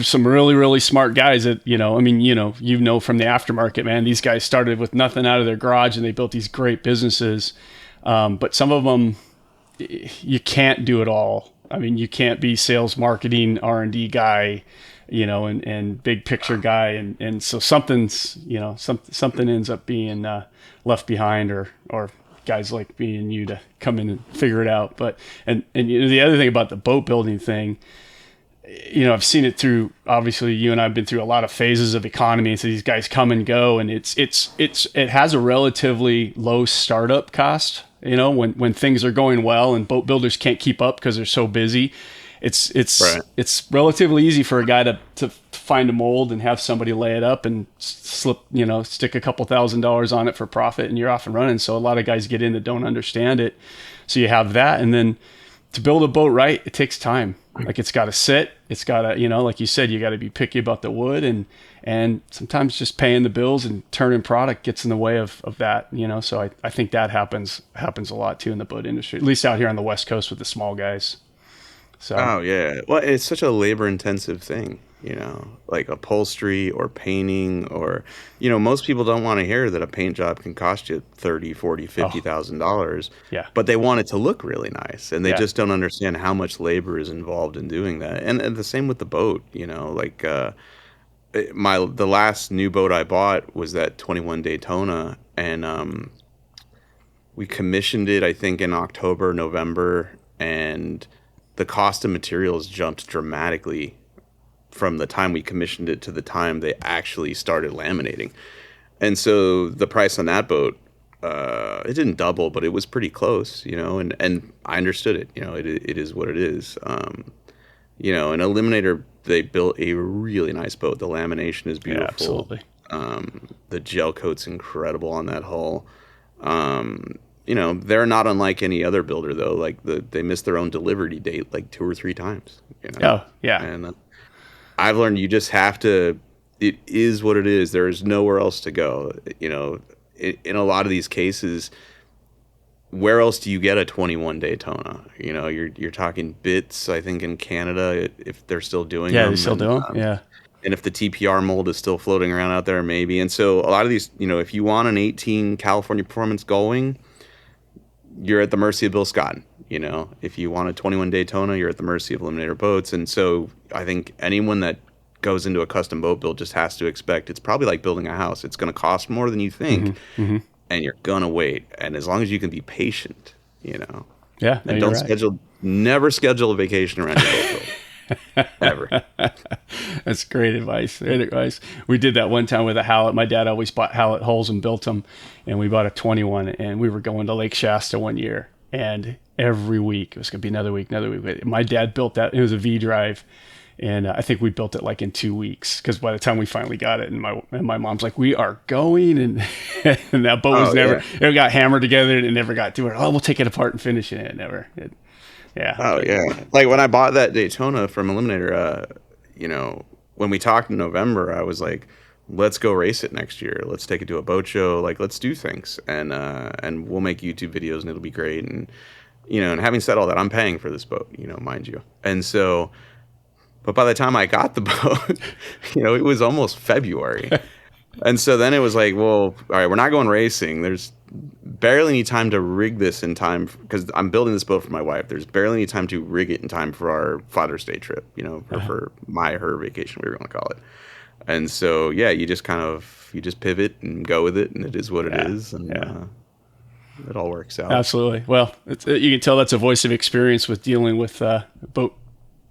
some really, really smart guys that, from the aftermarket, man, these guys started with nothing out of their garage and they built these great businesses. But some of them, you can't do it all. I mean, you can't be sales, marketing, R&D guy, and big picture guy. And so something's, something ends up being left behind, or guys like me and you to come in and figure it out. But, and the other thing about the boat building thing, I've seen it through, obviously you and I've been through a lot of phases of economy. And so these guys come and go, and it has a relatively low startup cost. When things are going well and boat builders can't keep up because they're so busy, it's relatively easy for a guy to find a mold and have somebody lay it up and stick a couple $1,000s on it for profit, and you're off and running. So a lot of guys get in that don't understand it. So you have that, and then to build a boat right, it takes time. Like it's got to sit. It's got to, like you said, you got to be picky about the wood, and sometimes just paying the bills and turning product gets in the way of that. So I think that happens a lot too in the boat industry, at least out here on the West Coast with the small guys. So. Oh yeah, well, it's such a labor intensive thing. Like upholstery or painting, or most people don't want to hear that a paint job can cost you $30,000, $40,000, $50,000. Yeah. But they want it to look really nice, and they just don't understand how much labor is involved in doing that. And the same with the boat. Like the last new boat I bought was that 21 Daytona, and we commissioned it I think in October, November, and the cost of materials jumped dramatically from the time we commissioned it to the time they actually started laminating. And so the price on that boat, it didn't double, but it was pretty close, and I understood it. It is what it is. An Eliminator, they built a really nice boat. The lamination is beautiful. Yeah, absolutely. The gel coat's incredible on that hull. They're not unlike any other builder though. Like they missed their own delivery date like 2 or 3 times. Oh yeah. And I've learned you just have to. It is what it is. There is nowhere else to go. In a lot of these cases, where else do you get a 21 Daytona? You're talking bits. I think in Canada, if they're still doing them. Yeah, they still do them. Yeah. And if the TPR mold is still floating around out there, maybe. And so a lot of these, if you want an 18 California Performance going, you're at the mercy of Bill Scott. If you want a 21 Daytona, you're at the mercy of Eliminator Boats. And so I think anyone that goes into a custom boat build just has to expect it's probably like building a house. It's going to cost more than you think, and you're going to wait. And as long as you can be patient, Yeah. And never schedule a vacation around your boat build. Ever. That's great advice. Great advice. We did that one time with a Hallett. My dad always bought Hallett hulls and built them, and we bought a 21, and we were going to Lake Shasta one year, and every week it was going to be another week. But my dad built that. It was a V drive, and I think we built it like in 2 weeks, because by the time we finally got it, and my mom's like, we are going, and and that boat was it got hammered together, and it never got to it. Oh, we'll take it apart and finish it. Yeah. Oh yeah. Like when I bought that Daytona from Eliminator, when we talked in November, I was like, let's go race it next year. Let's take it to a boat show. Like, let's do things, and we'll make YouTube videos, and it'll be great. And and having said all that, I'm paying for this boat, mind you. And so, but by the time I got the boat, it was almost February. And so then it was like, well, all right, we're not going racing. There's barely any time to rig this in time, because I'm building this boat for my wife. There's barely any time to rig it in time for our Father's Day trip, or for her vacation, we were going to call it. And so, yeah, you just pivot and go with it, and it is what it is. And it all works out. Absolutely. Well, you can tell that's a voice of experience with dealing with boat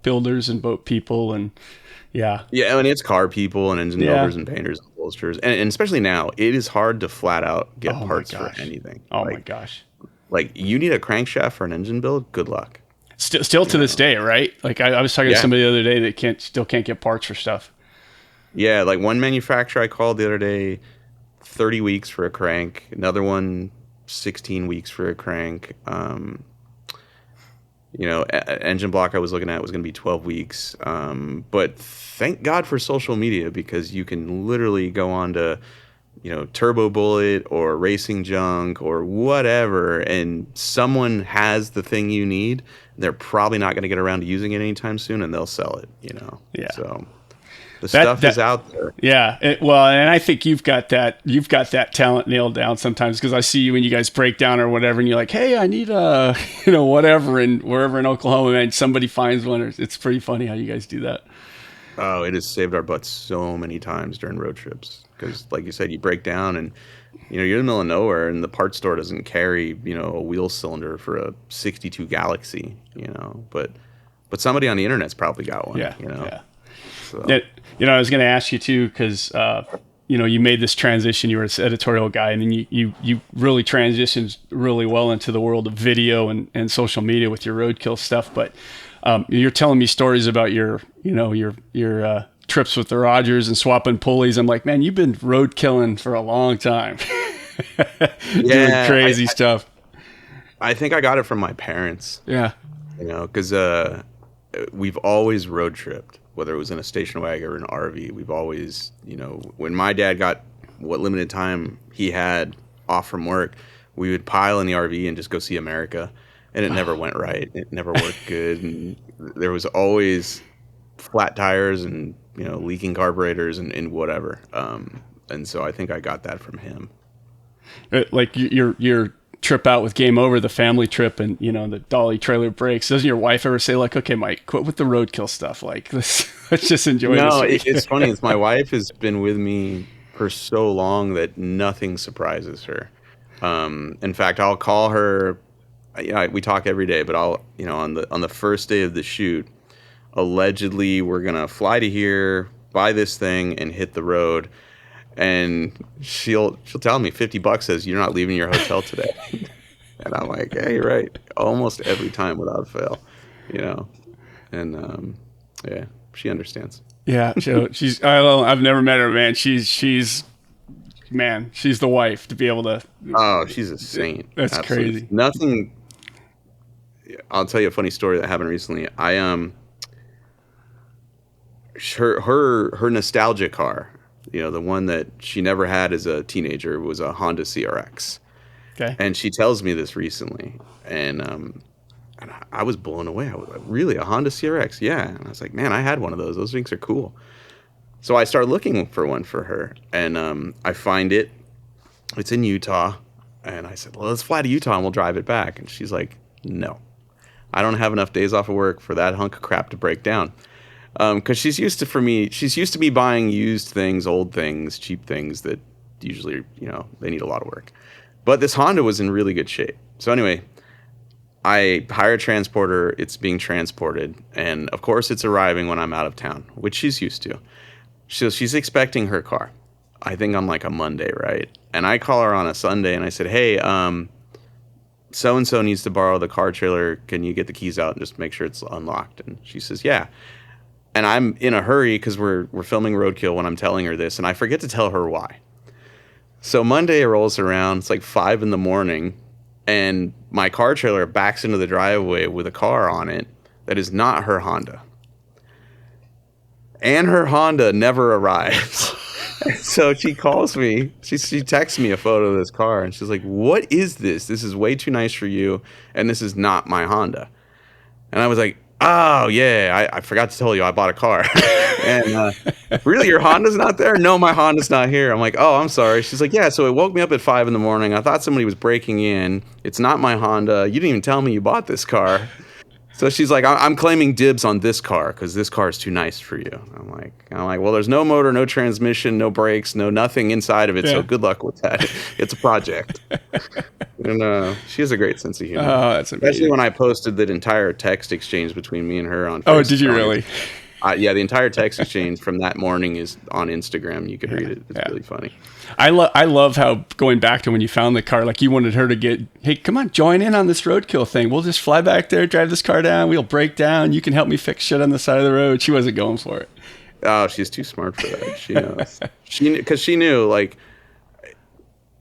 builders and boat people, and yeah, and it's car people and engine builders and painters and upholsterers, and especially now, it is hard to flat out get parts for anything. Oh my gosh! Like, you need a crankshaft for an engine build. Good luck. Still to this day, right? Like I was talking to somebody the other day that still can't get parts for stuff. Yeah, like one manufacturer I called the other day, 30 weeks for a crank. Another one, 16 weeks for a crank. Engine block I was looking at was going to be 12 weeks. But thank God for social media, because you can literally go on to, Turbo Bullet or Racing Junk or whatever, and someone has the thing you need. They're probably not going to get around to using it anytime soon, and they'll sell it, Yeah. So the stuff is out there. Yeah. And I think you've got that talent nailed down sometimes, because I see you when you guys break down or whatever, and you're like, hey, I need whatever, and wherever in Oklahoma, and somebody finds one. It's pretty funny how you guys do that. Oh, it has saved our butts so many times during road trips, because like you said, you break down and you're in the middle of nowhere, and the parts store doesn't carry a wheel cylinder for a 62 Galaxy, but somebody on the internet's probably got one. Yeah. So. I was going to ask you too, because you made this transition. You were an editorial guy, and then you really transitioned really well into the world of video and social media with your Roadkill stuff. But you're telling me stories about your trips with the Rogers and swapping pulleys. I'm like, man, you've been roadkilling for a long time. Doing crazy stuff. I think I got it from my parents. Yeah. You know, because we've always road tripped, whether it was in a station wagon or an RV. We've always, you know, when my dad got what limited time he had off from work, we would pile in the RV and just go see America. And it never went right. It never worked good. And there was always flat tires and, you know, leaking carburetors and whatever. And so I think I got that from him. Like your trip out with Game Over, the family trip, and, you know, the dolly trailer breaks. Doesn't your wife ever say, like, okay, Mike, quit with the roadkill stuff? Like, let's just enjoy this. No, it's funny. It's my wife has been with me for so long that nothing surprises her. In fact, I'll call her. We talk every day, but I'll, you know, on the first day of the shoot, allegedly we're gonna fly to here, buy this thing, and hit the road. And she'll tell me $50 says you're not leaving your hotel today. And I'm like, hey, you're right. Almost every time without fail, you know. And yeah, she understands. Yeah, she's. I've never met her, man. She's the wife to be able to. Oh, she's a saint. That's Absolutely crazy. Nothing. I'll tell you a funny story that happened recently. Her nostalgia car, you know, the one that she never had as a teenager, was a Honda CRX. Okay. And she tells me this recently, and I was blown away. I was like, really, a Honda CRX? Yeah. And I was like, man, I had one of those. Those things are cool. So I started looking for one for her, and I find it. It's in Utah, and I said, well, let's fly to Utah and we'll drive it back. And she's like, no, I don't have enough days off of work for that hunk of crap to break down. Because she's used to me buying used things, old things, cheap things that usually, you know, they need a lot of work. But this Honda was in really good shape. So anyway, I hire a transporter. It's being transported, and of course, it's arriving when I'm out of town, which she's used to. So she's expecting her car, I think on like a Monday, right? And I call her on a Sunday, and I said, hey, so-and-so needs to borrow the car trailer. Can you get the keys out and just make sure it's unlocked? And she says, yeah. And I'm in a hurry because we're filming Roadkill when I'm telling her this, and I forget to tell her why. So Monday rolls around, it's like 5 a.m, and my car trailer backs into the driveway with a car on it that is not her Honda. And her Honda never arrives. So she calls me, she texts me a photo of this car, and she's like, what is this? This is way too nice for you, and this is not my Honda. And I was like, oh, yeah, I forgot to tell you I bought a car. And really, your Honda's not there? No, my Honda's not here. I'm like, oh, I'm sorry. She's like, yeah, so it woke me up at 5 a.m. I thought somebody was breaking in. It's not my Honda. You didn't even tell me you bought this car. So she's like, I'm claiming dibs on this car because this car is too nice for you. I'm like, well, there's no motor, no transmission, no brakes, no nothing inside of it. Yeah. So good luck with that. It's a project. And she has a great sense of humor. Oh, that's amazing. Especially when I posted that entire text exchange between me and her on Facebook. Oh, did you really? Yeah, the entire text exchange from that morning is on Instagram. You can read it. It's really funny. I love how, going back to when you found the car, like you wanted her to get, hey, come on, join in on this roadkill thing. We'll just fly back there, drive this car down. We'll break down. You can help me fix shit on the side of the road. She wasn't going for it. Oh, she's too smart for that. She knows. Because she knew, like,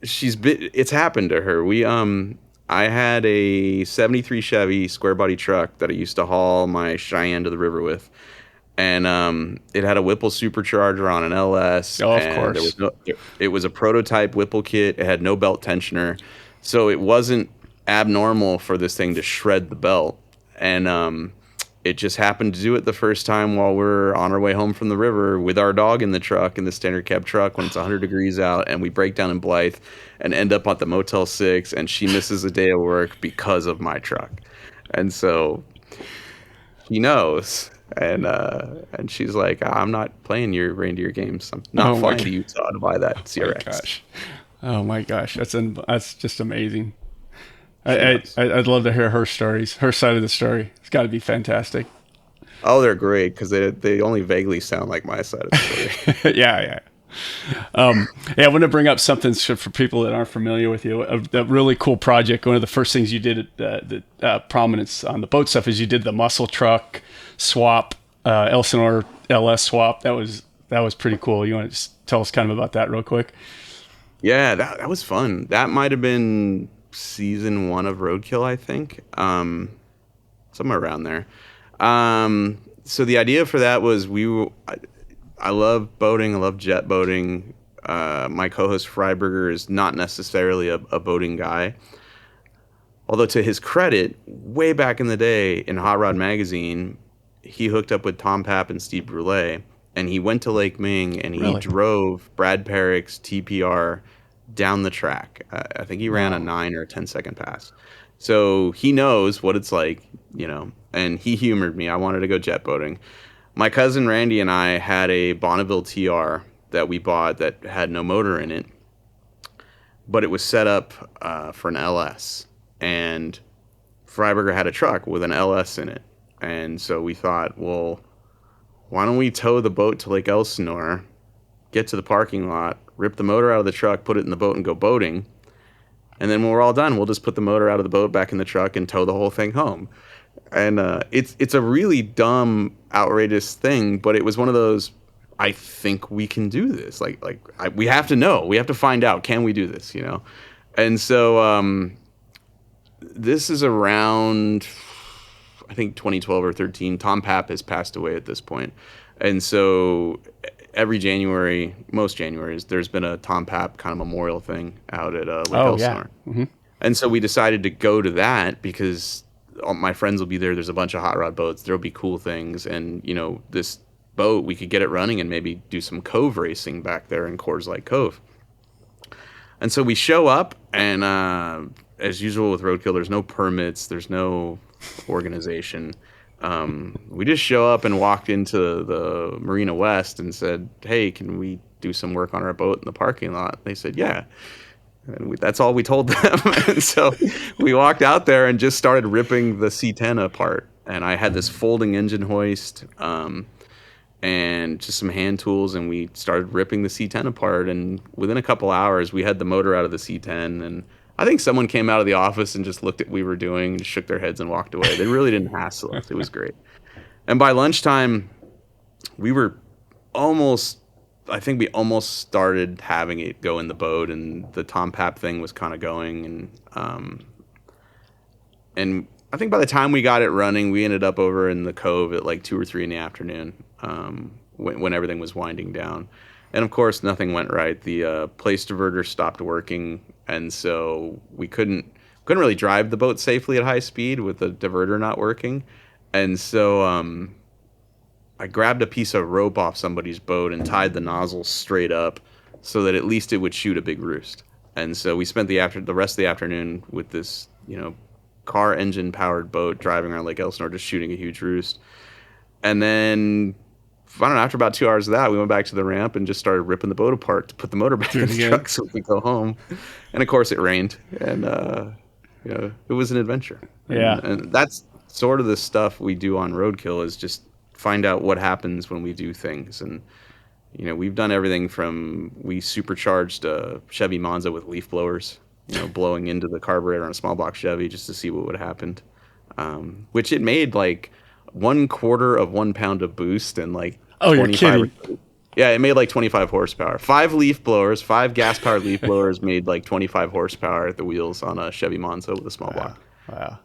it's happened to her. I had a 73 Chevy square body truck that I used to haul my Cheyenne to the river with. And it had a Whipple supercharger on an LS. Oh, of course. It was a prototype Whipple kit. It had no belt tensioner. So it wasn't abnormal for this thing to shred the belt. And it just happened to do it the first time while we're on our way home from the river with our dog in the truck, in the standard cab truck, when it's 100 degrees out. And we break down in Blythe and end up at the Motel 6. And she misses a day of work because of my truck. And so he knows. And she's like, I'm not playing your reindeer games. I'm not flying to Utah to buy that CRX. Oh my gosh, that's just amazing. I'd love to hear her stories, her side of the story. It's got to be fantastic. Oh, they're great because they only vaguely sound like my side of the story. Yeah. I want to bring up something for people that aren't familiar with you. A really cool project. One of the first things you did at the prominence on the boat stuff is you did the muscle truck swap, Elsinore LS swap. That was pretty cool. You want to just tell us kind of about that real quick? Yeah, that was fun. That might have been season 1 of Roadkill, I think. So somewhere around there. So the idea for that was I love boating. I love jet boating. My co-host Freiberger is not necessarily a boating guy. Although to his credit, way back in the day in Hot Rod Magazine, he hooked up with Tom Papp and Steve Brule, and he went to Lake Ming and he drove Brad Perrick's TPR down the track. I think he ran a 9 or a 10-second pass. So he knows what it's like, and he humored me. I wanted to go jet boating. My cousin Randy and I had a Bonneville TR that we bought that had no motor in it, but it was set up for an LS. And Freiberger had a truck with an LS in it. And so we thought, well, why don't we tow the boat to Lake Elsinore, get to the parking lot, rip the motor out of the truck, put it in the boat, and go boating. And then when we're all done, we'll just put the motor out of the boat back in the truck and tow the whole thing home. And it's a really dumb, outrageous thing, but it was one of those, I think we can do this. We have to know. We have to find out, can we do this, And so this is around, I think, 2012 or 13. Tom Papp has passed away at this point. And so every January, most Januaries, there's been a Tom Papp kind of memorial thing out at Lake Elsinore. Yeah. Mm-hmm. And so we decided to go to that because all my friends will be there. There's a bunch of hot rod boats. There'll be cool things. And, this boat, we could get it running and maybe do some cove racing back there in Coors Lake Cove. And so we show up, and as usual with Roadkill, there's no permits, there's no organization. We just show up and walked into the Marina West and said, hey, can we do some work on our boat in the parking lot? They said, yeah. And that's all we told them. And so we walked out there and just started ripping the C10 apart. And I had this folding engine hoist and just some hand tools, and we started ripping the C10 apart. And within a couple hours, we had the motor out of the C10. And I think someone came out of the office and just looked at what we were doing and shook their heads and walked away. They really didn't hassle us. It was great. And by lunchtime, we almost started having it go in the boat, and the Tom Papp thing was kind of going. And I think by the time we got it running, we ended up over in the cove at like 2 or 3 in the afternoon when everything was winding down. And of course, nothing went right. The place diverter stopped working, and so we couldn't really drive the boat safely at high speed with the diverter not working. And so I grabbed a piece of rope off somebody's boat and tied the nozzle straight up so that at least it would shoot a big roost. And so we spent the rest of the afternoon with this, car engine powered boat driving around Lake Elsinore, just shooting a huge roost. And then, I don't know, after about 2 hours of that, we went back to the ramp and just started ripping the boat apart to put the motor back in the truck so we could go home. And of course it rained, and it was an adventure. Yeah. And that's sort of the stuff we do on Roadkill, is just find out what happens when we do things. And we've done everything from, we supercharged a Chevy Monza with leaf blowers, blowing into the carburetor on a small block Chevy just to see what would happen. Which it made like 1/4 of 1 pound of boost and like 25. Yeah, it made like 25 horsepower. 5 leaf blowers, 5 gas powered leaf blowers made like 25 horsepower at the wheels on a Chevy Monza with a small block. Wow.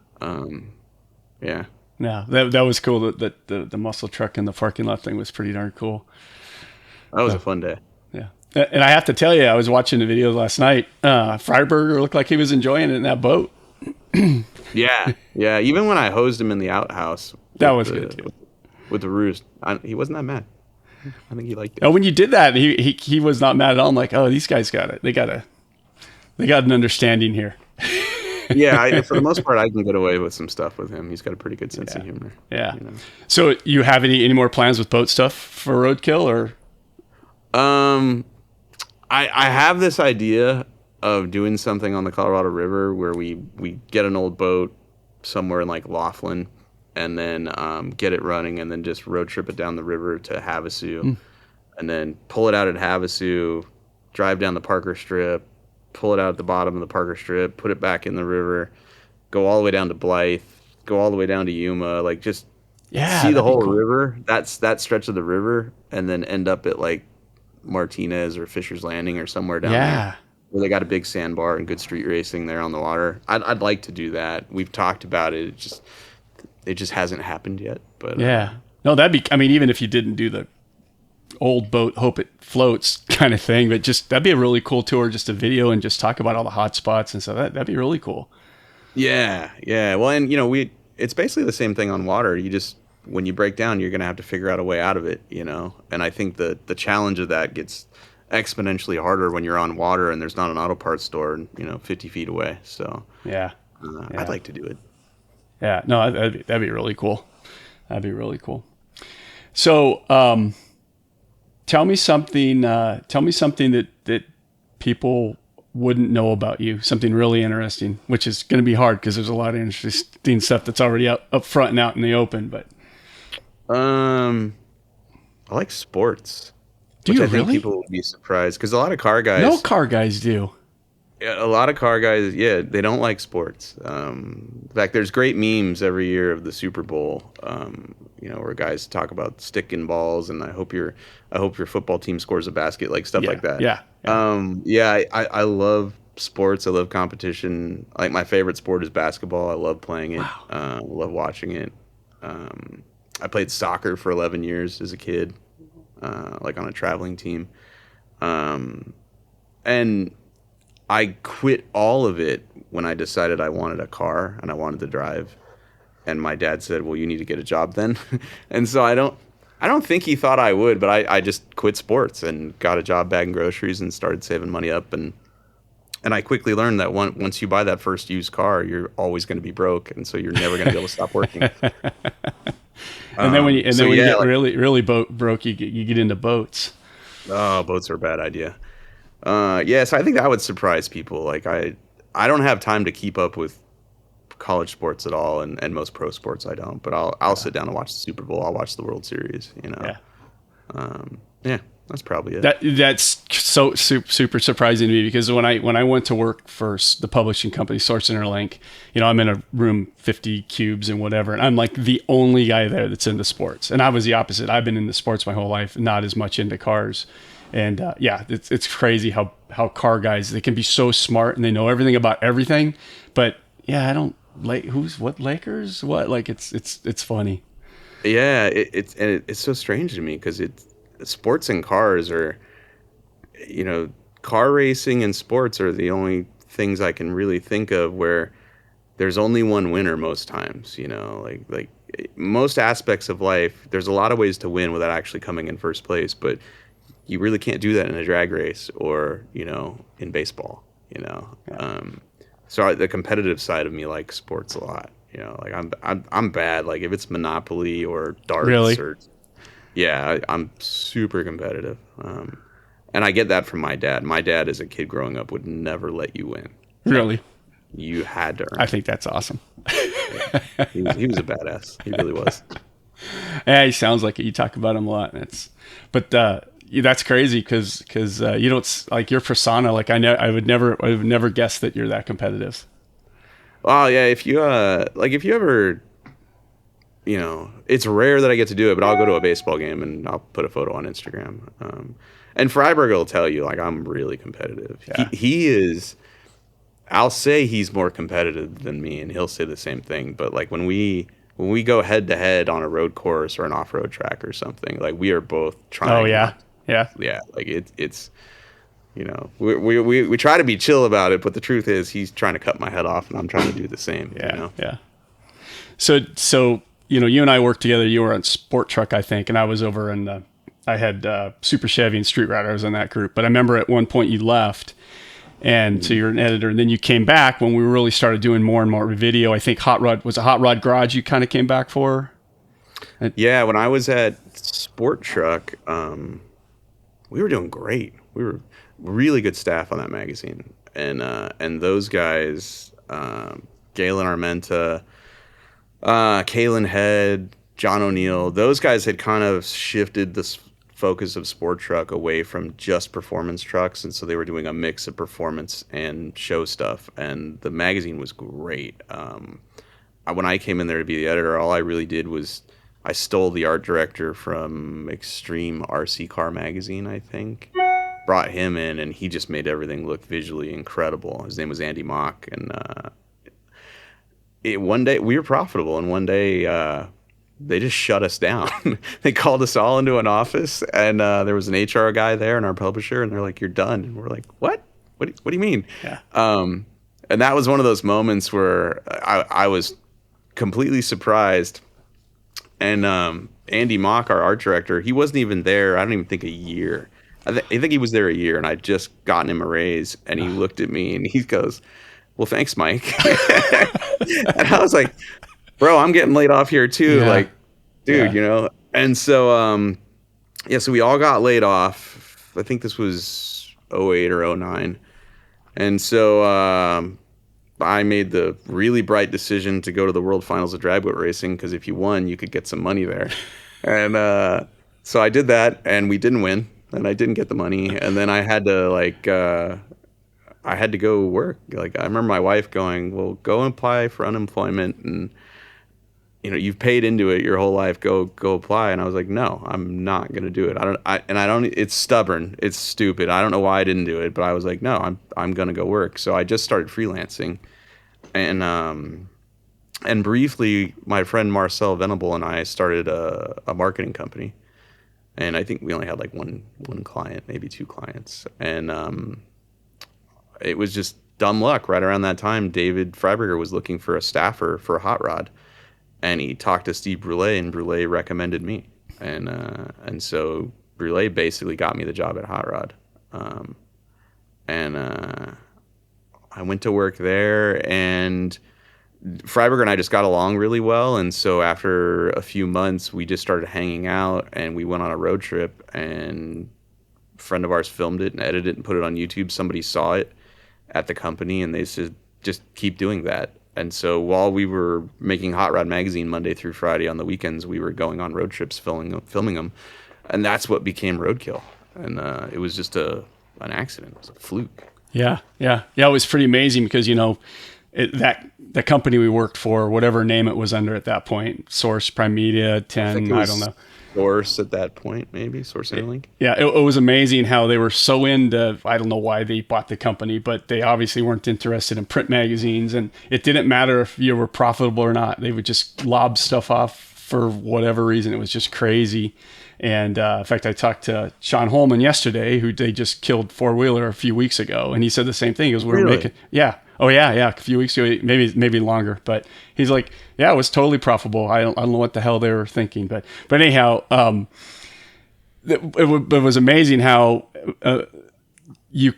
Yeah. Yeah, that was cool. That the muscle truck in the parking lot thing was pretty darn cool. That was a fun day. Yeah. And I have to tell you, I was watching the videos last night. Freiberger looked like he was enjoying it in that boat. Yeah. Even when I hosed him in the outhouse, that was good too. With the roost, he wasn't that mad. I think he liked it. Oh, when you did that, he was not mad at all. I'm like, oh, these guys got it. They got an understanding here. Yeah, for the most part, I can get away with some stuff with him. He's got a pretty good sense of humor. Yeah. So, you have any more plans with boat stuff for Roadkill, or? I have this idea of doing something on the Colorado River where we get an old boat somewhere in like Laughlin, and then get it running, and then just road trip it down the river to Havasu, and then pull it out at Havasu, drive down the Parker Strip, pull it out at the bottom of the Parker Strip, put it back in the river, go all the way down to Blythe, go all the way down to Yuma, like just see the whole river. That's that stretch of the river, and then end up at like Martinez or Fisher's Landing or somewhere down there where they got a big sandbar and good street racing there on the water. I'd like to do that. We've talked about it. it just hasn't happened yet. But yeah, no, that'd be. I mean, even if you didn't do the old boat, hope it floats kind of thing, but just that'd be a really cool tour, just a video and just talk about all the hot spots and so that'd be really cool. Yeah. Well, and it's basically the same thing on water. You just, when you break down, you're gonna have to figure out a way out of it, And I think the challenge of that gets exponentially harder when you're on water and there's not an auto parts store, 50 feet away. So Yeah. I'd like to do it. Yeah, no, that'd be really cool. That'd be really cool. So, tell me something that people wouldn't know about you, something really interesting, which is going to be hard because there's a lot of interesting stuff that's already up front and out in the open. But I like sports. Do which you I think really? people would be surprised because a lot of car guys. No car guys do. A lot of car guys, they don't like sports. In fact, there's great memes every year of the Super Bowl, where guys talk about sticking balls and I hope your football team scores a basket, like stuff like that. Yeah. I love sports. I love competition. Like my favorite sport is basketball. I love playing it. Wow. I love watching it. I played soccer for 11 years as a kid, like on a traveling team. And I quit all of it when I decided I wanted a car and I wanted to drive. And my dad said, "Well, you need to get a job then." And so I don't think he thought I would, but I just quit sports and got a job bagging groceries and started saving money up. And I quickly learned that once you buy that first used car, you're always going to be broke, and so you're never going to be able to stop working. And then when you get like, really broke, you get into boats. Oh, boats are a bad idea. So I think that would surprise people. Like I don't have time to keep up with college sports at all, and most pro sports I don't. But I'll sit down and watch the Super Bowl. I'll watch the World Series. That's probably it. That's so super surprising to me because when I went to work for the publishing company Source Interlink, I'm in a room 50 cubes and whatever, and I'm like the only guy there that's into sports. And I was the opposite. I've been into sports my whole life, not as much into cars. And it's crazy how car guys, they can be so smart and they know everything about everything. But I don't like what Lakers, what, like it's funny. Yeah, it's so strange to me because sports and cars are, car racing and sports are the only things I can really think of where there's only one winner most times. Like most aspects of life, there's a lot of ways to win without actually coming in first place, but you really can't do that in a drag race or, in baseball, So the competitive side of me likes sports a lot, like I'm bad. Like if it's Monopoly or darts Really? I'm super competitive. And I get that from my dad. My dad as a kid growing up would never let you win. Really? You had to earn. I think that's awesome. He was a badass. He really was. Yeah, he sounds like it. You talk about him a lot. That's crazy because you don't, like, your persona. Like I would never guess that you're that competitive. Oh yeah, if you ever, it's rare that I get to do it, but I'll go to a baseball game and I'll put a photo on Instagram. And Freiberg will tell you, like, I'm really competitive. Yeah. He is. I'll say he's more competitive than me, and he'll say the same thing. But like when we go head to head on a road course or an off road track or something, like we are both trying. Oh yeah. Yeah. Like it's we try to be chill about it, but the truth is he's trying to cut my head off and I'm trying to do the same. Yeah. So you and I worked together. You were on Sport Truck, I think, and I was over in I had Super Chevy and Street Rider. I was in that group. But I remember at one point you left, and so you're an editor, and then you came back when we really started doing more and more video. I think Hot Rod Garage you kind of came back for? Yeah, when I was at Sport Truck, we were doing great. We were really good staff on that magazine, and those guys, Galen Armenta, Kalen Head, John O'Neill, those guys had kind of shifted this focus of Sport Truck away from just performance trucks, and so they were doing a mix of performance and show stuff, and the magazine was great. When I came in there to be the editor, all I really did was I stole the art director from Extreme RC Car magazine, I think. Brought him in, and he just made everything look visually incredible. His name was Andy Mock, one day we were profitable, and one day they just shut us down. They called us all into an office, and there was an HR guy there and our publisher, and they're like, "You're done." And we're like, "What? What do you mean?" Yeah. And that was one of those moments where I was completely surprised. And Andy Mock, our art director, he wasn't even there. I don't even think a year. I think he was there a year, and I'd just gotten him a raise. And he looked at me and he goes, "Well, thanks, Mike." And I was like, "Bro, I'm getting laid off here too." Yeah. Like, dude, And so, so we all got laid off. I think this was 08 or 09. And so I made the really bright decision to go to the World Finals of drag boat racing, because if you won, you could get some money there. And so I did that, and we didn't win, and I didn't get the money. And then I had to go work. Like, I remember my wife going, "Well, go apply for unemployment, and you've paid into it your whole life. Go apply." And I was like, "No, I'm not gonna do it. I don't. It's stubborn. It's stupid. I don't know why I didn't do it, but I was like, no, I'm gonna go work." So I just started freelancing, and briefly, my friend Marcel Venable and I started a marketing company, and I think we only had like one client, maybe two clients, and it was just dumb luck. Right around that time, David Freiberger was looking for a staffer for a hot rod. And he talked to Steve Brule, and Brule recommended me, and so Brule basically got me the job at Hot Rod, and I went to work there, and Freiberger and I just got along really well, and so after a few months, we just started hanging out, and we went on a road trip, and a friend of ours filmed it and edited it and put it on YouTube. Somebody saw it at the company, and they said, "Just keep doing that." And so while we were making Hot Rod Magazine Monday through Friday, on the weekends we were going on road trips filming them. And that's what became Roadkill. And it was just an accident. It was a fluke. Yeah. It was pretty amazing because, the company we worked for, whatever name it was under at that point, Source, Prime Media, 10, I don't know. Source at that point, maybe Source Interlink. Yeah, it was amazing how they were so into, I don't know why they bought the company, but they obviously weren't interested in print magazines, and it didn't matter if you were profitable or not. They would just lob stuff off for whatever reason. It was just crazy. And in fact, I talked to Sean Holman yesterday, who they just killed Four Wheeler a few weeks ago, and he said the same thing. He goes, "We're making, yeah." Oh yeah, a few weeks ago, maybe longer, but he's like, "Yeah, it was totally profitable." I don't know what the hell they were thinking, but anyhow, it was amazing how you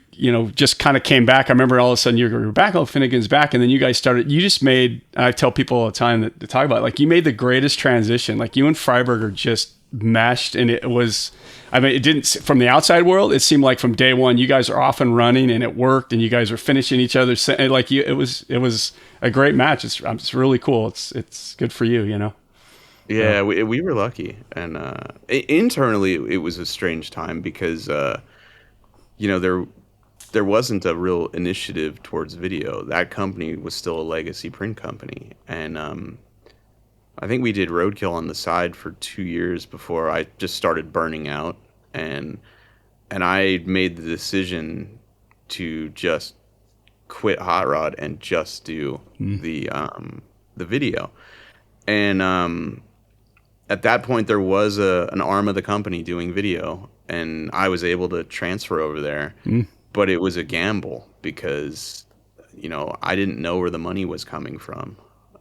just kind of came back. I remember all of a sudden you were back. Oh, Finnegan's back, and then you guys started. You just made. I tell people all the time that to talk about, like, you made the greatest transition. Like, you and Freiberger just meshed, and it was. I mean, it didn't, from the outside world, it seemed like from day one, you guys are off and running, and it worked, and you guys are finishing each other. Like, it was a great match. It's really cool. It's good for you, Yeah, we were lucky. And internally, it was a strange time because, there wasn't a real initiative towards video. That company was still a legacy print company. And I think we did Roadkill on the side for 2 years before I just started burning out, and I made the decision to just quit Hot Rod and just do the video. And at that point, there was an arm of the company doing video, and I was able to transfer over there. But it was a gamble because I didn't know where the money was coming from.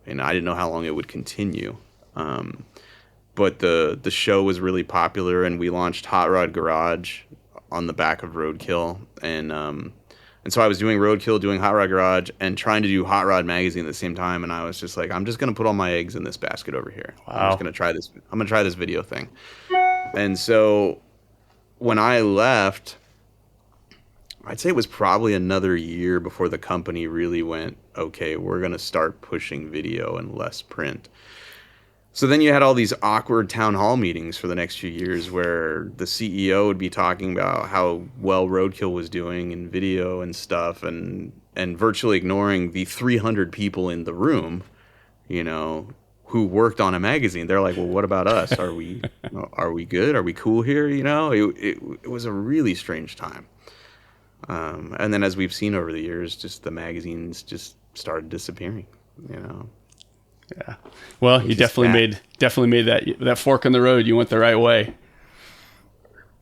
And I didn't know how long it would continue. But the show was really popular, and we launched Hot Rod Garage on the back of Roadkill. And so I was doing Roadkill, doing Hot Rod Garage, and trying to do Hot Rod Magazine at the same time. And I was just like, I'm just going to put all my eggs in this basket over here. Wow. I'm just going to try this. I'm going to try this video thing. And so when I left, I'd say it was probably another year before the company really went, okay, we're going to start pushing video and less print. So then you had all these awkward town hall meetings for the next few years where the CEO would be talking about how well Roadkill was doing in video and stuff, and virtually ignoring the 300 people in the room, who worked on a magazine. They're like, well, what about us? Are we good? Are we cool here? It was a really strange time. And then, as we've seen over the years, just the magazines just started disappearing, Yeah. Well, you definitely made that fork in the road. You went the right way.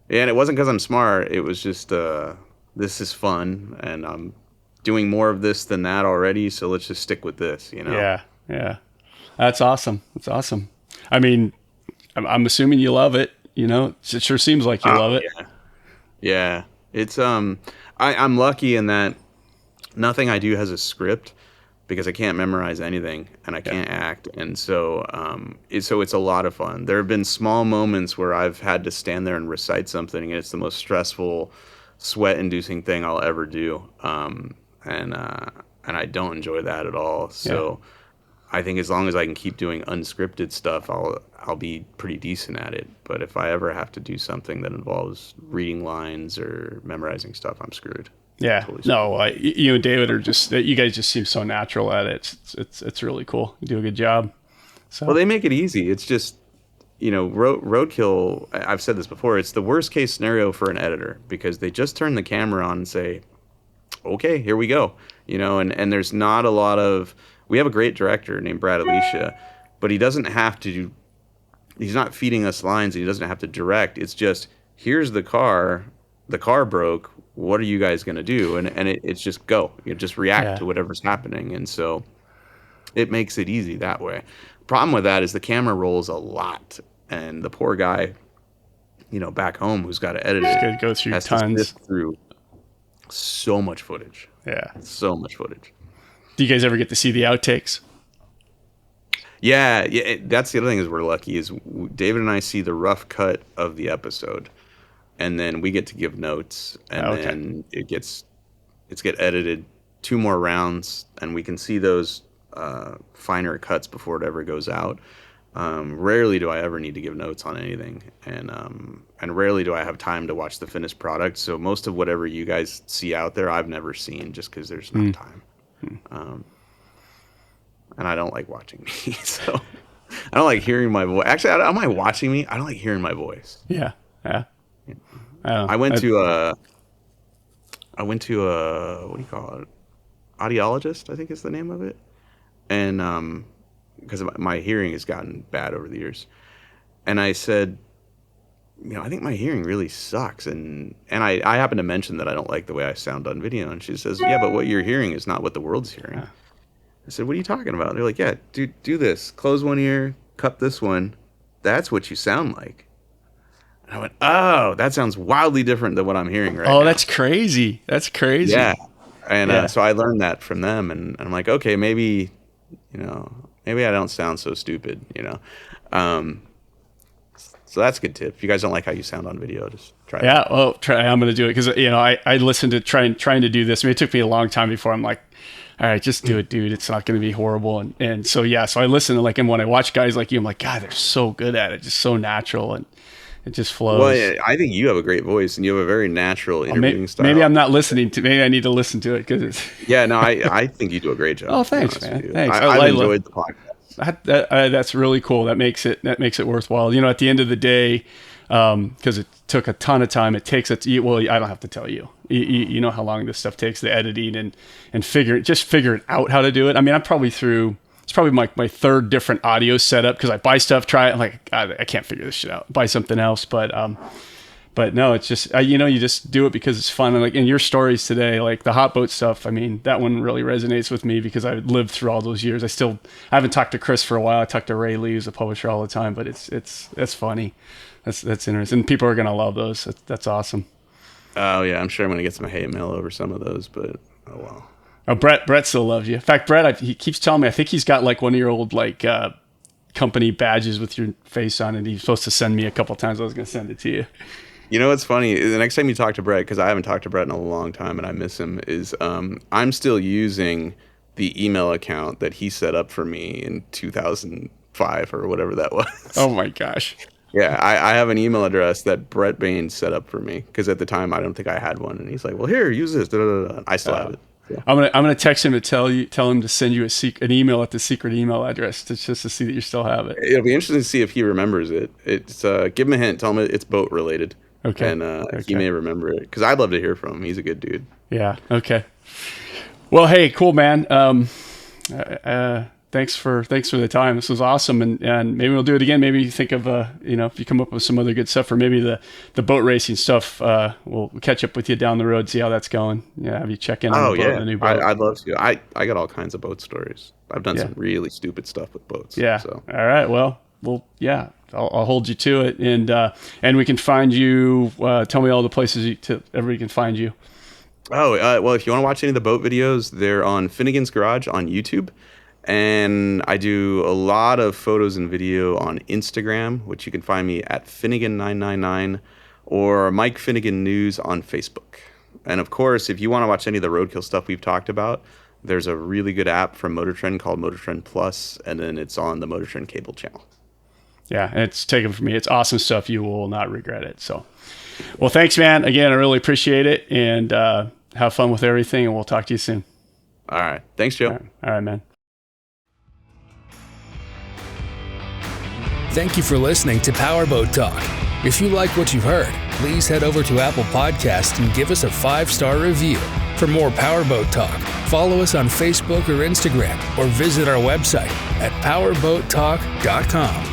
Yeah, and it wasn't because I'm smart. It was just this is fun, and I'm doing more of this than that already. So let's just stick with this. Yeah. That's awesome. I mean, I'm assuming you love it. It sure seems like you love it. Yeah. It's I'm lucky in that nothing I do has a script, because I can't memorize anything and I can't act, and so it's a lot of fun. There have been small moments where I've had to stand there and recite something, and it's the most stressful, sweat-inducing thing I'll ever do, and I don't enjoy that at all. So I think as long as I can keep doing unscripted stuff, I'll be pretty decent at it. But if I ever have to do something that involves reading lines or memorizing stuff, I'm screwed. Yeah, Totally no, you and David are you guys just seem so natural at it. It's really cool. You do a good job. So. Well, they make it easy. It's just, Roadkill, I've said this before, it's the worst case scenario for an editor, because they just turn the camera on and say, okay, here we go. And there's not a lot of, we have a great director named Brad Alicia, but he doesn't have to, he's not feeding us lines, and he doesn't have to direct. It's just, here's the car broke. What are you guys going to do? And it's just go. You just react to whatever's happening. And so it makes it easy that way. Problem with that is the camera rolls a lot. And the poor guy, back home who's got to edit it, go through has tons. to sift through so much footage. Yeah. So much footage. Do you guys ever get to see the outtakes? Yeah. That's the other thing is we're lucky is David and I see the rough cut of the episode. And then we get to give notes, and then it gets edited 2 more rounds, and we can see those finer cuts before it ever goes out. Rarely do I ever need to give notes on anything, and rarely do I have time to watch the finished product. So most of whatever you guys see out there, I've never seen, just because there's no time. And I don't like watching me, so I don't like hearing my voice. Actually, I don't mind watching me. I don't like hearing my voice. Yeah. I went to a what do you call it? Audiologist, I think is the name of it. And because my hearing has gotten bad over the years. And I said, I think my hearing really sucks. And I happen to mention that I don't like the way I sound on video. And she says, yeah, but what you're hearing is not what the world's hearing. I said, what are you talking about? They're like, yeah, do this. Close one ear, cup this one. That's what you sound like. And I went, oh, that sounds wildly different than what I'm hearing right now. Oh, that's crazy. Yeah. And so I learned that from them. And I'm like, okay, maybe I don't sound so stupid, So that's a good tip. If you guys don't like how you sound on video, just try it. Yeah, well, I'm going to do it because, I listened to trying to do this. I mean, it took me a long time before I'm like, all right, just do it, dude. It's not going to be horrible. And so, so I listen to and when I watch guys like you, I'm like, God, they're so good at it. Just so natural. And it just flows. Well, yeah, I think you have a great voice and you have a very natural interviewing style. Maybe I'm not listening to. Maybe I need to listen to it because it's. Yeah, no, I think you do a great job. Oh, thanks, man. Thanks. I enjoyed the podcast. That's really cool. That makes it worthwhile. At the end of the day, because it took a ton of time. It takes well, I don't have to tell you. You know how long this stuff takes, the editing and figuring out how to do it. I mean, I'm probably through. It's probably my third different audio setup because I buy stuff, try it, I'm like, God, I can't figure this shit out. Buy something else, but no, it's just you just do it because it's fun. And like in your stories today, like the hot boat stuff, I mean, that one really resonates with me because I lived through all those years. I haven't talked to Chris for a while. I talk to Ray Lee, who's a publisher, all the time, but it's funny. That's interesting. And people are gonna love those. That's awesome. Oh yeah, I'm sure I'm gonna get some hate mail over some of those, but oh well. Oh, Brett still loves you. In fact, Brett, he keeps telling me, I think he's got like one of your old like company badges with your face on it. He's supposed to send me a couple times. I was going to send it to you. You know what's funny? The next time you talk to Brett, because I haven't talked to Brett in a long time and I miss him, is I'm still using the email account that he set up for me in 2005 or whatever that was. Oh my gosh. Yeah, I have an email address that Brett Baines set up for me because at the time I don't think I had one, and he's like, "Well, here, use this." I still have it. Yeah. I'm gonna text him to tell him to send you an email at the secret email address just to see that you still have it. It'll be interesting to see if he remembers it. It's give him a hint. Tell him it's boat related. Okay. And he may remember it because I'd love to hear from him. He's a good dude. Yeah. Okay. Well, hey, cool, man. thanks for the time. This was awesome. And maybe we'll do it again. Maybe you think of, if you come up with some other good stuff, or maybe the boat racing stuff, we'll catch up with you down the road, see how that's going. Yeah. Have you check in on the new boat. I'd love to. I got all kinds of boat stories. I've done some really stupid stuff with boats. Yeah. So. All right. Well, yeah, I'll hold you to it. And we can find you, tell me all the places everybody can find you. Oh, well, if you want to watch any of the boat videos, they're on Finnegan's Garage on YouTube. And I do a lot of photos and video on Instagram, which you can find me at Finnegan999, or Mike Finnegan News on Facebook. And of course, if you want to watch any of the Roadkill stuff we've talked about, there's a really good app from Motor Trend called Motor Trend Plus, and then it's on the Motor Trend cable channel. Yeah, it's taken from me. It's awesome stuff. You will not regret it. So, well, thanks, man. Again, I really appreciate it, and have fun with everything, and we'll talk to you soon. All right. Thanks, Joe. All right, man. Thank you for listening to Powerboat Talk. If you like what you've heard, please head over to Apple Podcasts and give us a 5-star review. For more Powerboat Talk, follow us on Facebook or Instagram, or visit our website at powerboattalk.com.